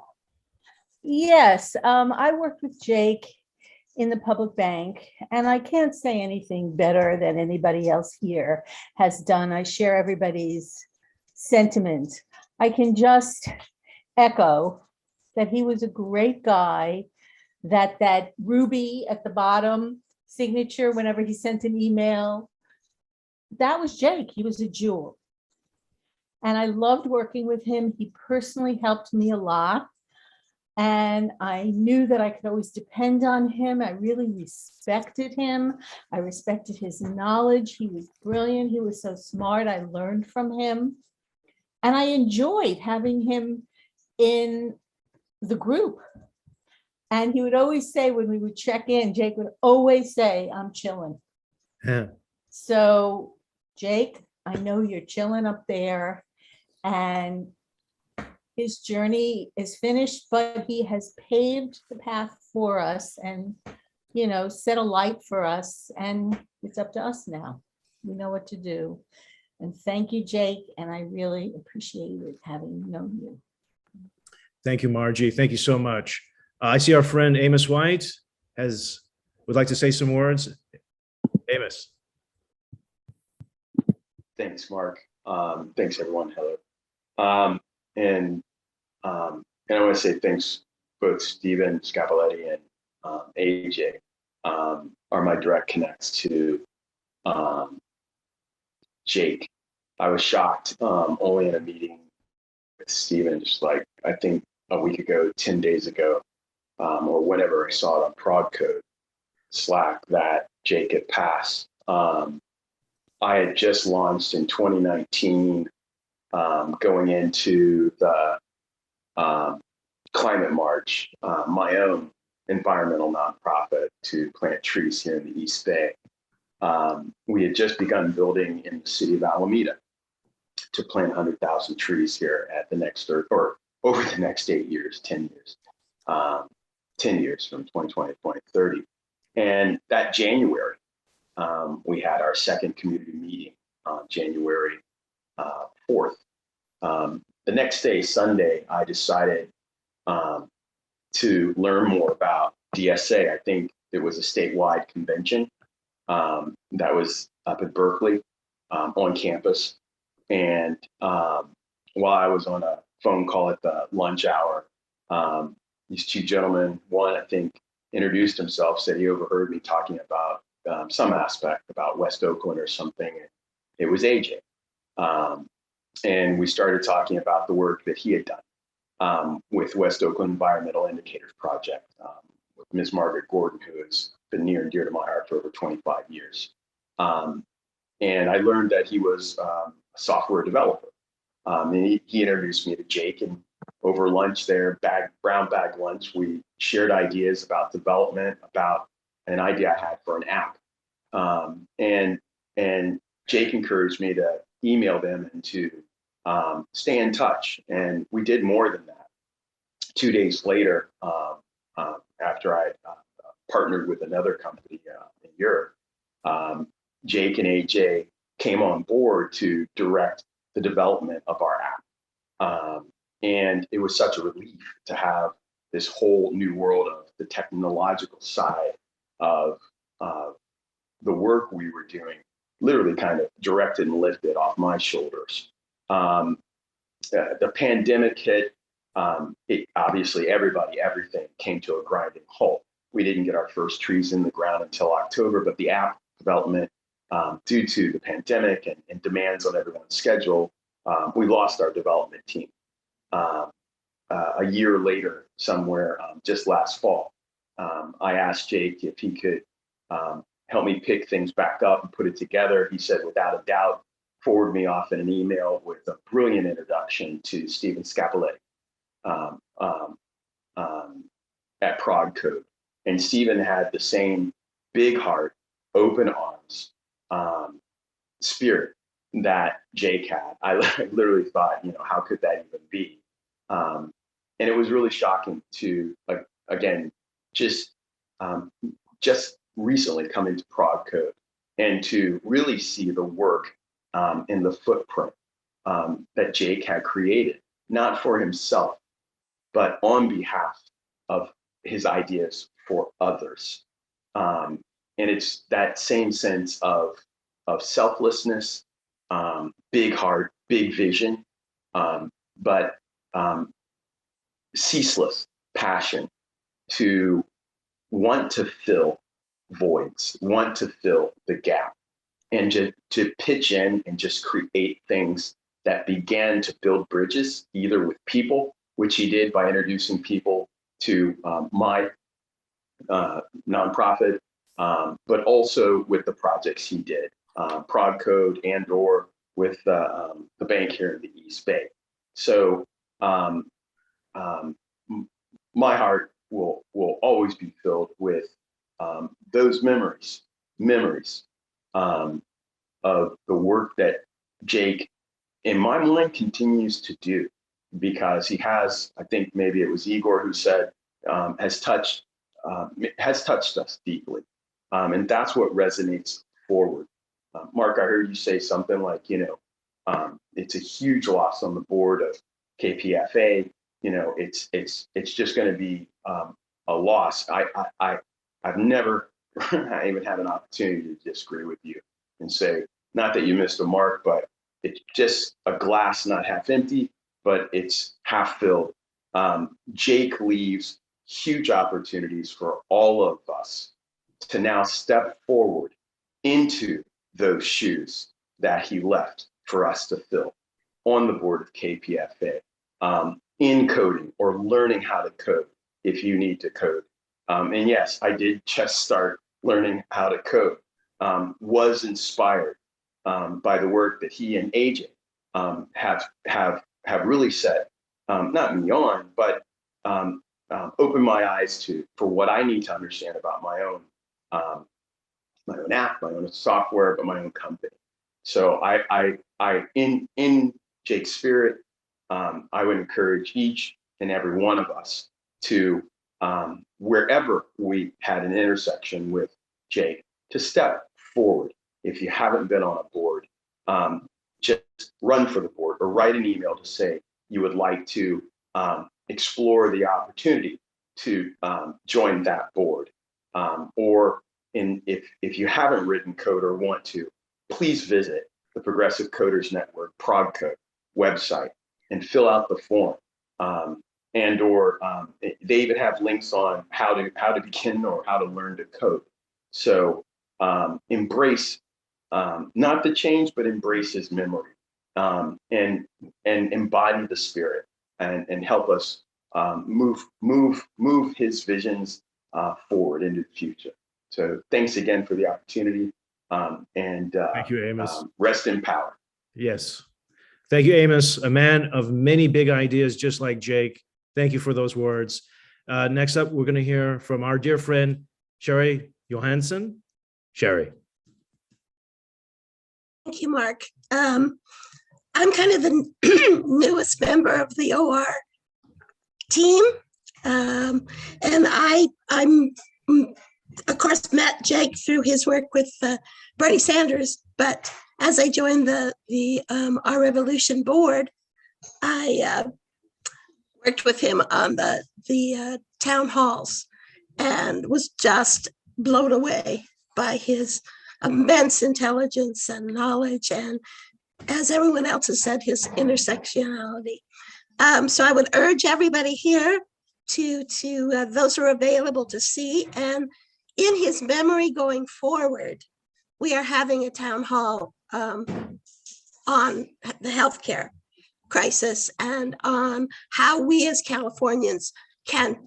Yes, I worked with Jake in the public bank, and I can't say anything better than anybody else here has done. I share everybody's sentiment. I can just echo that he was a great guy, that ruby at the bottom signature whenever he sent an email, that was Jake. He was a jewel. And I loved working with him. He personally helped me a lot. And I knew that I could always depend on him. I really respected him. I respected his knowledge. He was brilliant. He was so smart. I learned from him. And I enjoyed having him in the group. And he would always say when we would check in, Jake would always say, I'm chilling. Yeah. So Jake, I know you're chilling up there, and his journey is finished, but he has paved the path for us and, you know, set a light for us, and it's up to us now. We know what to do. And thank you, Jake, and I really appreciated having known you. Thank you, Margie. Thank you so much. I see our friend Amos White would like to say some words. Amos. Thanks, Mark. Thanks, everyone. Hello. And I want to say thanks, both Stephen Scapelliti and AJ are my direct connects to Jake. I was shocked only in a meeting with Stephen, just like I think a week ago, 10 days ago, or whenever I saw it on Prod Code Slack that Jake had passed. I had just launched in 2019, going into the Climate March, my own environmental nonprofit to plant trees here in the East Bay. We had just begun building in the city of Alameda to plant 100,000 trees here at the next, or over the next 8 years, 10 years, 10 years from 2020 to 2030. And that January, we had our second community meeting on January 4th. The next day, Sunday, I decided to learn more about DSA. I think it was a statewide convention that was up at Berkeley on campus. And while I was on a phone call at the lunch hour, these two gentlemen, one I think introduced himself, said he overheard me talking about some aspect about West Oakland or something. It was AJ. And we started talking about the work that he had done with West Oakland Environmental Indicators Project with Ms. Margaret Gordon, who has been near and dear to my heart for over 25 years. And I learned that he was a software developer. And he introduced me to Jake, and over lunch there, brown bag lunch, we shared ideas about development, about an idea I had for an app. And Jake encouraged me to email them and to stay in touch. And we did more than that. 2 days later, after I partnered with another company in Europe, Jake and AJ came on board to direct the development of our app. And it was such a relief to have this whole new world of the technological side of the work we were doing, literally kind of directed and lifted off my shoulders. The pandemic hit. It obviously everything came to a grinding halt. We didn't get our first trees in the ground until October, but the app development, due to the pandemic and demands on everyone's schedule, we lost our development team. A year later, somewhere just last fall, I asked Jake if he could help me pick things back up and put it together. He said, without a doubt, forward me off in an email with a brilliant introduction to Stephen Scapelliti at Prod Code. And Stephen had the same big heart, open arms spirit that Jake had. I literally thought, how could that even be? And it was really shocking to, again, just recently come into Prod Code and to really see the work and the footprint that Jake had created, not for himself, but on behalf of his ideas for others. And it's that same sense of selflessness, big heart, big vision, but ceaseless passion to want to fill voids, want to fill the gap, and to pitch in and just create things that began to build bridges, either with people, which he did by introducing people to my nonprofit, but also with the projects he did, Prod Code and/or with the bank here in the East Bay. So my heart will always be filled with those memories of the work that Jake, in my mind, continues to do, because he has, I think maybe it was Igor who said, has touched us deeply. And that's what resonates forward. Mark, I heard you say something like, It's a huge loss on the board of KPFA. You know, it's just going to be a loss. I've never I even had an opportunity to disagree with you and say, not that you missed a mark, but it's just a glass not half empty, but it's half filled. Jake leaves huge opportunities for all of us to now step forward into those shoes that he left for us to fill on the board of KPFA, in coding or learning how to code if you need to code. And yes, I did just start learning how to code, was inspired by the work that he and AJ have really set, not me on, but opened my eyes for what I need to understand about my own app, my own software, but my own company. So I in Jake's spirit, I would encourage each and every one of us to, wherever we had an intersection with Jake, to step forward. If you haven't been on a board, just run for the board or write an email to say you would like to explore the opportunity to join that board. Or if you haven't written code or want to, please visit the Progressive Coders Network ProgCode website and fill out the form. Or they even have links on how to begin or how to learn to code. So embrace not the change, but embrace his memory, and embody the spirit, and help us move his visions forward into the future. So thanks again for the opportunity, and thank you, Amos. Rest in power. Yes. Thank you, Amos, a man of many big ideas, just like Jake. Thank you for those words. Next up, we're going to hear from our dear friend, Sherry Johansson. Sherry. Thank you, Mark. I'm kind of the newest member of the OR team. And I'm of course met Jake through his work with Bernie Sanders, but as I joined the Our Revolution board, I worked with him on the town halls and was just blown away by his immense intelligence and knowledge, and as everyone else has said, his intersectionality. So I would urge everybody here to those who are available to see, and in his memory going forward, we are having a town hall on the healthcare crisis and on how we as Californians can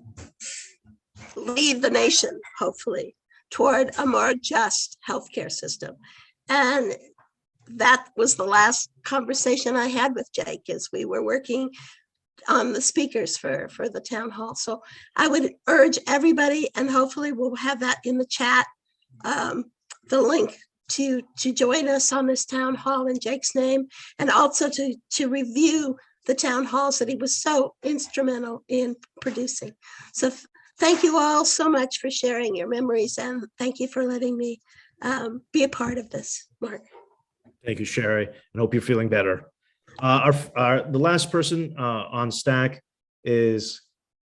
lead the nation, hopefully, toward a more just healthcare system. And that was the last conversation I had with Jake as we were working on the speakers for the town hall. So I would urge everybody, and hopefully we'll have that in the chat, the link to join us on this town hall in Jake's name, and also to review the town halls that he was so instrumental in producing. So thank you all so much for sharing your memories, and thank you for letting me be a part of this, Mark. Thank you, Sherry, and hope you're feeling better. The last person on stack is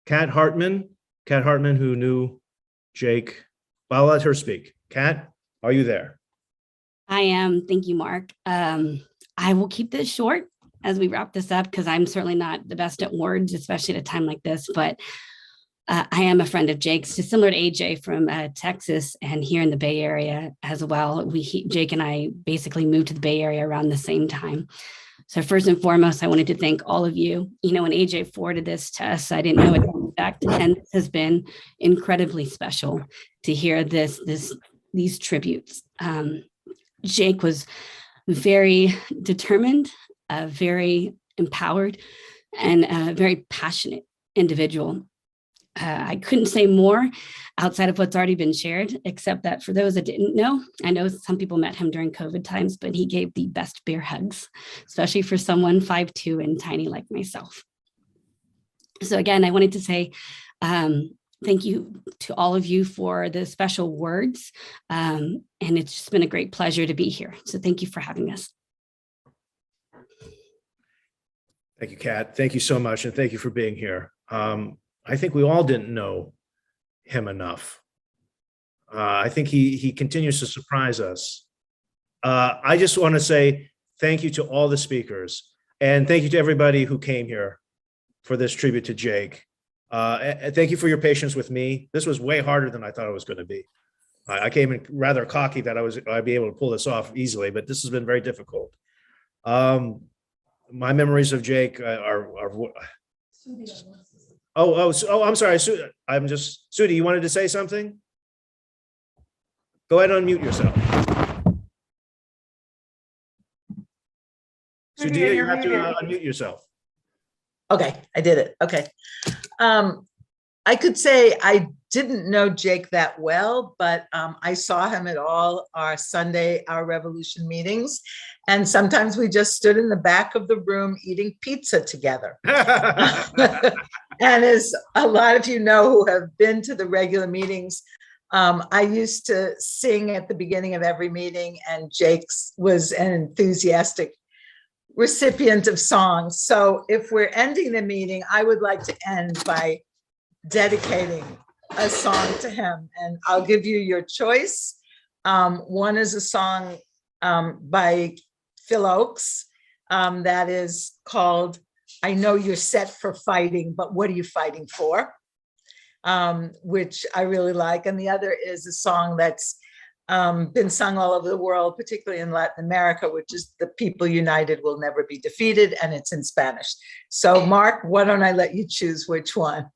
Kat Hartman. Kat Hartman, who knew Jake. I'll let her speak. Kat, are you there? I am. Thank you, Mark. I will keep this short as we wrap this up, because I'm certainly not the best at words, especially at a time like this, but I am a friend of Jake's, just similar to AJ from Texas and here in the Bay Area as well. Jake and I basically moved to the Bay Area around the same time. So first and foremost, I wanted to thank all of you. You know, when AJ forwarded this to us, I didn't know what to expect, and this has been incredibly special to hear these tributes. Jake was very determined, very empowered, and a very passionate individual. I couldn't say more outside of what's already been shared, except that for those that didn't know, I know some people met him during COVID times, but he gave the best bear hugs, especially for someone 5'2" and tiny like myself. So again, I wanted to say thank you to all of you for the special words. And it's just been a great pleasure to be here. So thank you for having us. Thank you, Kat. Thank you so much. And thank you for being here. I think we all didn't know him enough. I think he continues to surprise us. I just want to say thank you to all the speakers and thank you to everybody who came here for this tribute to Jake. And thank you for your patience with me. This was way harder than I thought it was going to be. I came in rather cocky that I'd be able to pull this off easily, but this has been very difficult. My memories of Jake are I'm sorry. Sudi, you wanted to say something? Go ahead and unmute yourself. Sudi, you have to unmute yourself. Okay, I did it. Okay. I could say I didn't know Jake that well, but I saw him at all our Sunday, Our Revolution meetings. And sometimes we just stood in the back of the room eating pizza together. And as a lot of you know who have been to the regular meetings, I used to sing at the beginning of every meeting, and Jake was an enthusiastic recipient of songs. So if we're ending the meeting, I would like to end by dedicating a song to him, and I'll give you your choice. One is a song by Phil Oakes that is called I Know You're Set for Fighting, but What Are You Fighting For? Which I really like. And the other is a song that's been sung all over the world, particularly in Latin America, which is The People United Will Never Be Defeated, and it's in Spanish. So Mark, why don't I let you choose which one?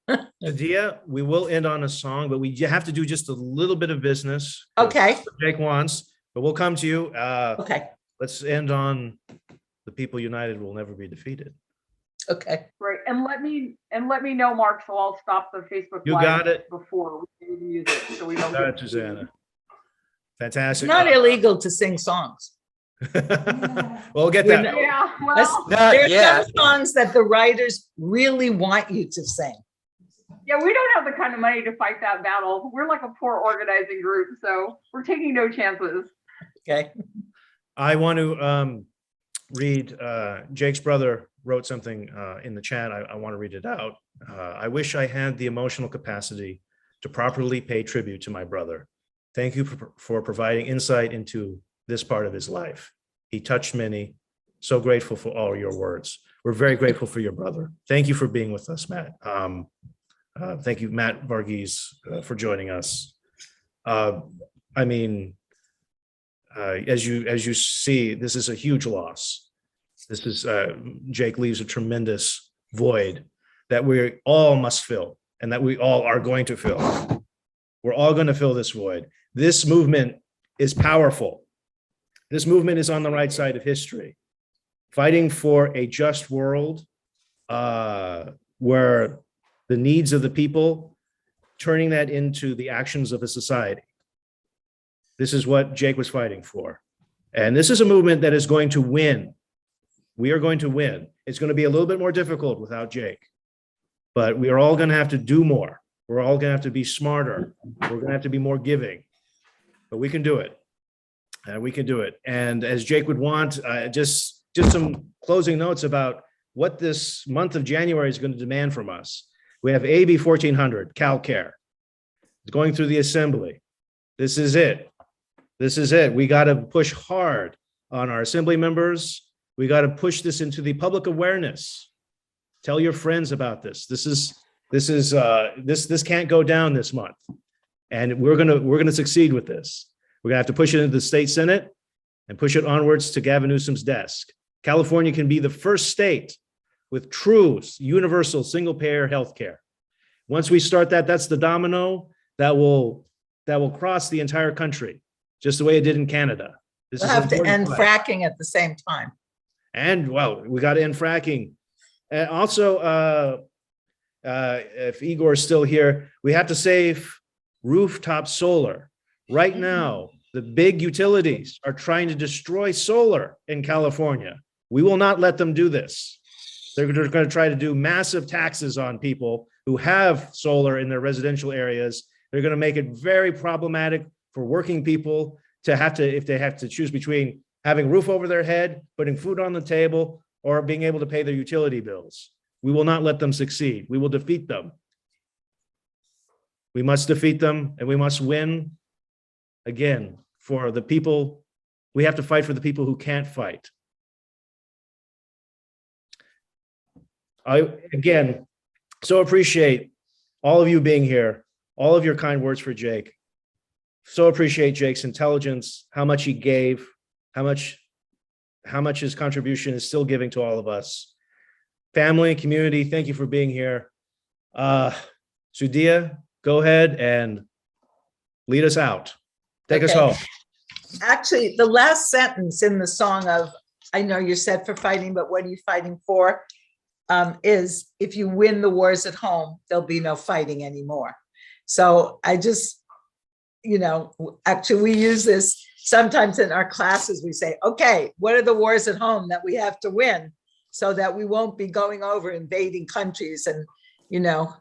Adia, we will end on a song, but we have to do just a little bit of business. Okay. Jake wants, but we'll come to you. Okay. Let's end on The People United Will Never Be Defeated. Okay. Great. And let me know, Mark, so I'll stop the Facebook You Live got it. before we use it, so we don't Got it, get Susanna. Fantastic. It's not illegal to sing songs. Well, we'll get that. Yeah, well, There's some songs that the writers really want you to sing. yeah, we don't have the kind of money to fight that battle. We're like a poor organizing group, so we're taking no chances. Okay. I want to read, Jake's brother wrote something in the chat. I want to read it out. I wish I had the emotional capacity to properly pay tribute to my brother. Thank you for providing insight into this part of his life. He touched many. So grateful for all your words. We're very grateful for your brother. Thank you for being with us, Matt. Thank you, Matt VARGHESE, for joining us. I mean, as you see, this is a huge loss. This is Jake leaves a tremendous void that we all must fill, and that we all are going to fill. We're all going to fill this void. This movement is powerful. This movement is on the right side of history, fighting for a just world where the needs of the people, turning that into the actions of a society. This is what Jake was fighting for. And this is a movement that is going to win. We are going to win. It's going to be a little bit more difficult without Jake, but we are all going to have to do more. We're all going to have to be smarter. We're going to have to be more giving, but we can do it. We can do it. And as Jake would want, just some closing notes about what this month of January is going to demand from us. We have AB 1400, CalCare. It's going through the assembly. This is it. This is it. We got to push hard on our assembly members. We got to push this into the public awareness. Tell your friends about this. This can't go down this month. And we're gonna succeed with this. We're gonna have to push it into the state Senate and push it onwards to Gavin Newsom's desk. California can be the first state with true universal single-payer healthcare. Once we start that, that's the domino that will cross the entire country, just the way it did in Canada. This We'll is have to important end fight. fracking at the same time. And well, we got to end fracking. And also, if Igor is still here, we have to save rooftop solar. Right now, the big utilities are trying to destroy solar in California. We will not let them do this. They're going to try to do massive taxes on people who have solar in their residential areas. They're going to make it very problematic for working people to have to, if they have to choose between having a roof over their head, putting food on the table, or being able to pay their utility bills. We will not let them succeed. We will defeat them. We must defeat them, and we must win again for the people. We have to fight for the people who can't fight. I, again, so appreciate all of you being here, all of your kind words for Jake. So appreciate Jake's intelligence, how much he gave, how much his contribution is still giving to all of us. Family and community, thank you for being here. Sudia, go ahead and lead us out. Take us home. Actually, the last sentence in the song of, I know you're set for fighting, but what are you fighting for? Is if you win the wars at home, there'll be no fighting anymore. So I just, actually we use this sometimes in our classes. We say, okay, what are the wars at home that we have to win so that we won't be going over invading countries and,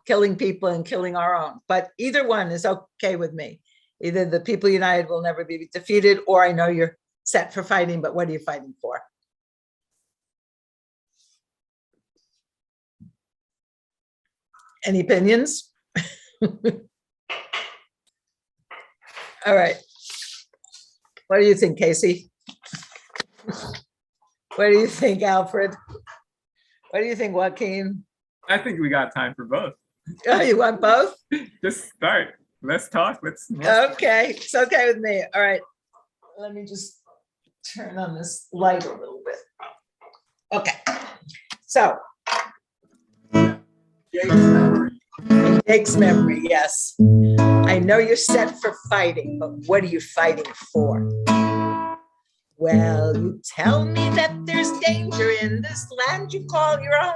killing people and killing our own. But either one is okay with me. Either the people united will never be defeated, or I know you're set for fighting, but what are you fighting for? Any opinions? All right. What do you think, Casey? What do you think, Alfred? What do you think, Joaquin? I think we got time for both. Oh, you want both? Just start. Let's talk. Let's Okay, it's okay with me. All right. Let me just turn on this light a little bit. Okay. So. Jake's memory, yes. I know you're set for fighting, but what are you fighting for? Well, you tell me that there's danger in this land you call your own.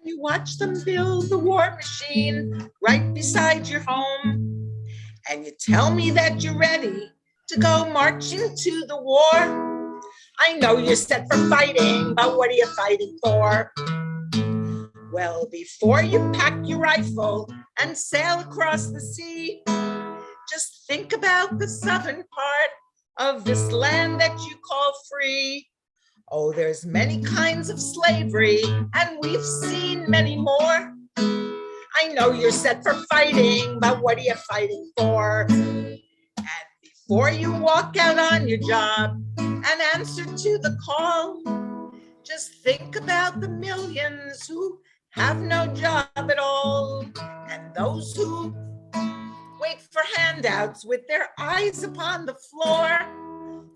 And you watch them build the war machine right beside your home. And you tell me that you're ready to go marching to the war. I know you're set for fighting, but what are you fighting for? Well, before you pack your rifle and sail across the sea, just think about the southern part of this land that you call free. Oh, there's many kinds of slavery, and we've seen many more. I know you're set for fighting, but what are you fighting for? And before you walk out on your job and answer to the call, just think about the millions who have no job at all, and those who wait for handouts with their eyes upon the floor.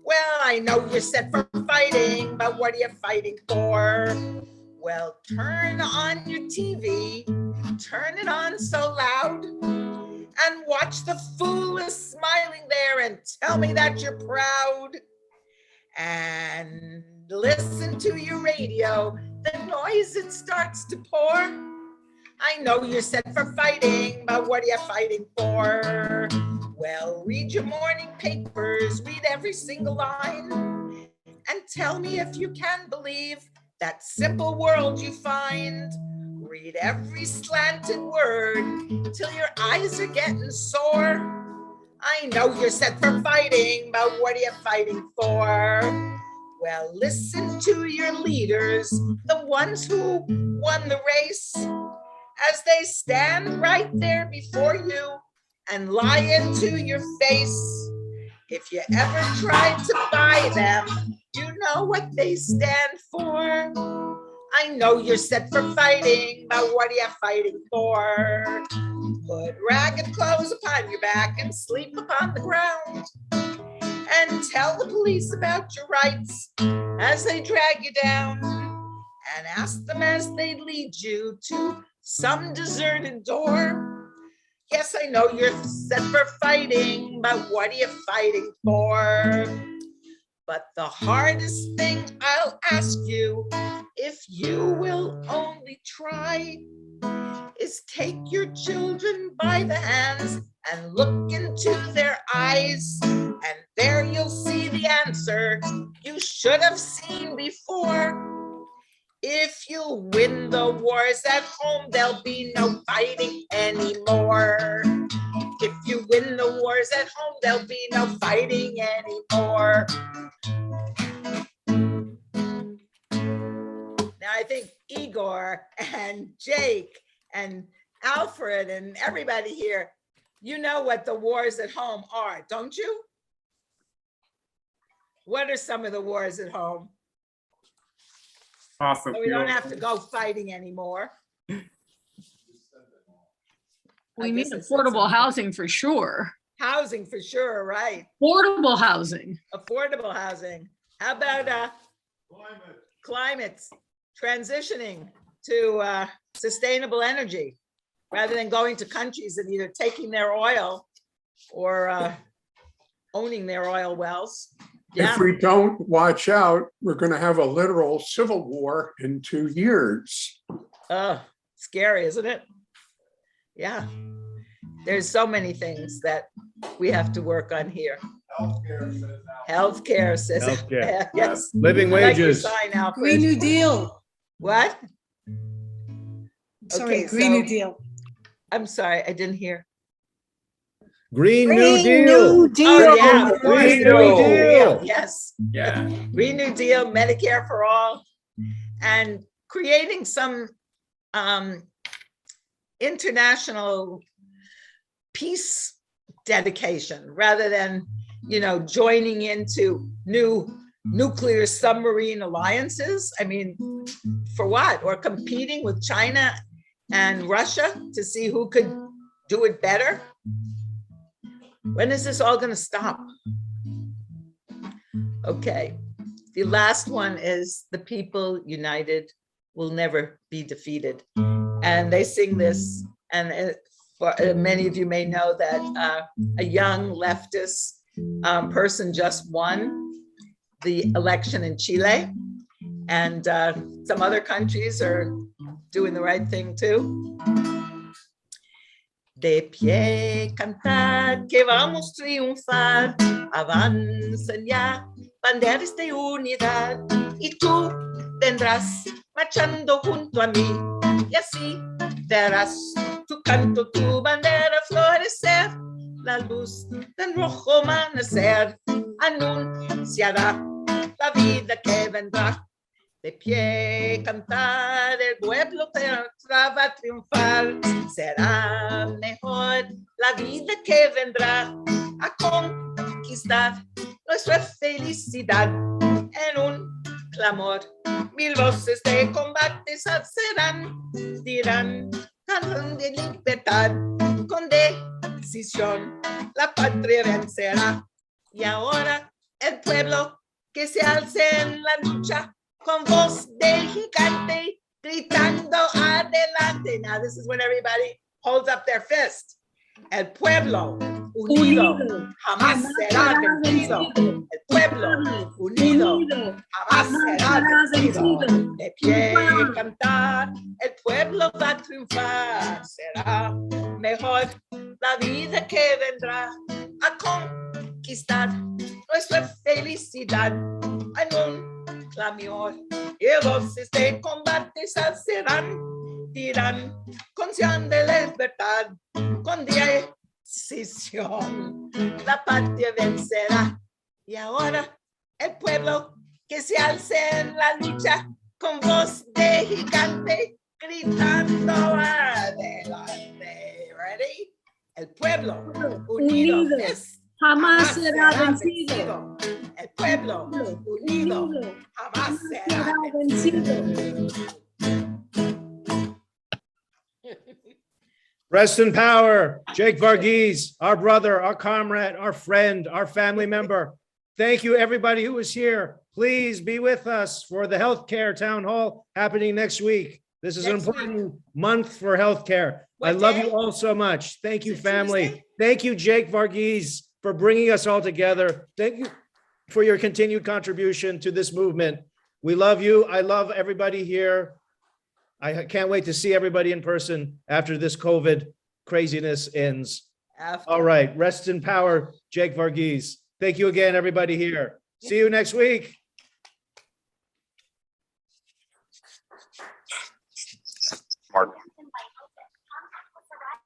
Well, I know you're set for fighting, but what are you fighting for? Well, turn on your TV, turn it on so loud, and watch the foolish smiling there and tell me that you're proud. And listen to your radio, the noise it starts to pour. I know you're set for fighting, but what are you fighting for? Well, read your morning papers, read every single line, and tell me if you can believe that simple world you find. Read every slanted word till your eyes are getting sore. I know you're set for fighting, but what are you fighting for? Well, listen to your leaders, the ones who won the race, as they stand right there before you and lie into your face. If you ever tried to buy them, you know what they stand for. I know you're set for fighting, but what are you fighting for? Put ragged clothes upon your back and sleep upon the ground, and tell the police about your rights as they drag you down, and ask them as they lead you to some deserted door. Yes, I know you're set for fighting, but what are you fighting for? But the hardest thing I'll ask you, if you will only try, is take your children by the hands and look into their eyes, and there you'll see the answer you should have seen before. If you win the wars at home, there'll be no fighting anymore. If you win the wars at home, there'll be no fighting anymore. Igor and Jake and Alfred and everybody here, you know what the wars at home are, don't you? What are some of the wars at home? Awesome. So we don't have to go fighting anymore. We need affordable housing for sure. Housing for sure, right? Affordable housing. Affordable housing. How about climates transitioning to sustainable energy rather than going to countries and either taking their oil or owning their oil wells? Yeah. If we don't watch out, we're going to have a literal civil war in 2 years. Oh, scary, isn't it? Yeah. There's so many things that we have to work on here. Healthcare says. Healthcare. Yes. Living I like your wages. sign, Alfred. Green New Deal. What? Sorry, Okay, Green New so- Deal. I'm sorry, I didn't hear. Green New Green Deal. New Deal. Oh, yeah. of course, Green New Deal. Yes. Yeah. Green New Deal, Medicare for all, and creating some international peace dedication rather than, joining into new nuclear submarine alliances. I mean, for what? Or competing with China and Russia to see who could do it better? When is this all going to stop? Okay. The last one is the people united will never be defeated. And they sing this, and many of you may know that a young leftist person just won the election in Chile, and some other countries are doing the right thing too. De pie cantar que vamos triunfar, avancen ya banderas de unidad, y tú vendrás marchando junto a mí, y así verás tu canto, tu bandera florecer, la luz del rojo amanecer anunciará la vida que vendrá. De pie cantar, el pueblo va a triunfar, será mejor la vida que vendrá a conquistar nuestra felicidad en un clamor. Mil voces de combate se alzarán, dirán, canción de libertad, con decisión la patria vencerá. Y ahora el pueblo que se alce en la lucha, con voz de gigante, gritando adelante. Now this is when everybody holds up their fist. El pueblo unido jamás será vencido. El pueblo unido jamás será vencido. De pie cantar, el pueblo va a triunfar. Será mejor la vida que vendrá a conquistar nuestra felicidad en un clamor, y voces de combate se alzarán, dirán, canción de libertad, con decisión, la patria vencerá. Y ahora el pueblo que se alce en la lucha, con voz de gigante, gritando adelante. Ready? El pueblo unido jamás será vencido. El pueblo unido jamás será vencido. Rest in power, Jake VARGHESE, our brother, our comrade, our friend, our family member. Thank you, everybody who was here. Please be with us for the healthcare town hall happening next week. This is an important month for healthcare. I love you all so much. Thank you, family. Thank you, Jake VARGHESE, for bringing us all together. Thank you for your continued contribution to this movement. We love you. I love everybody here. I can't wait to see everybody in person after this COVID craziness ends. All right, rest in power, Jake VARGHESE. Thank you again, everybody here. See you next week. Mark.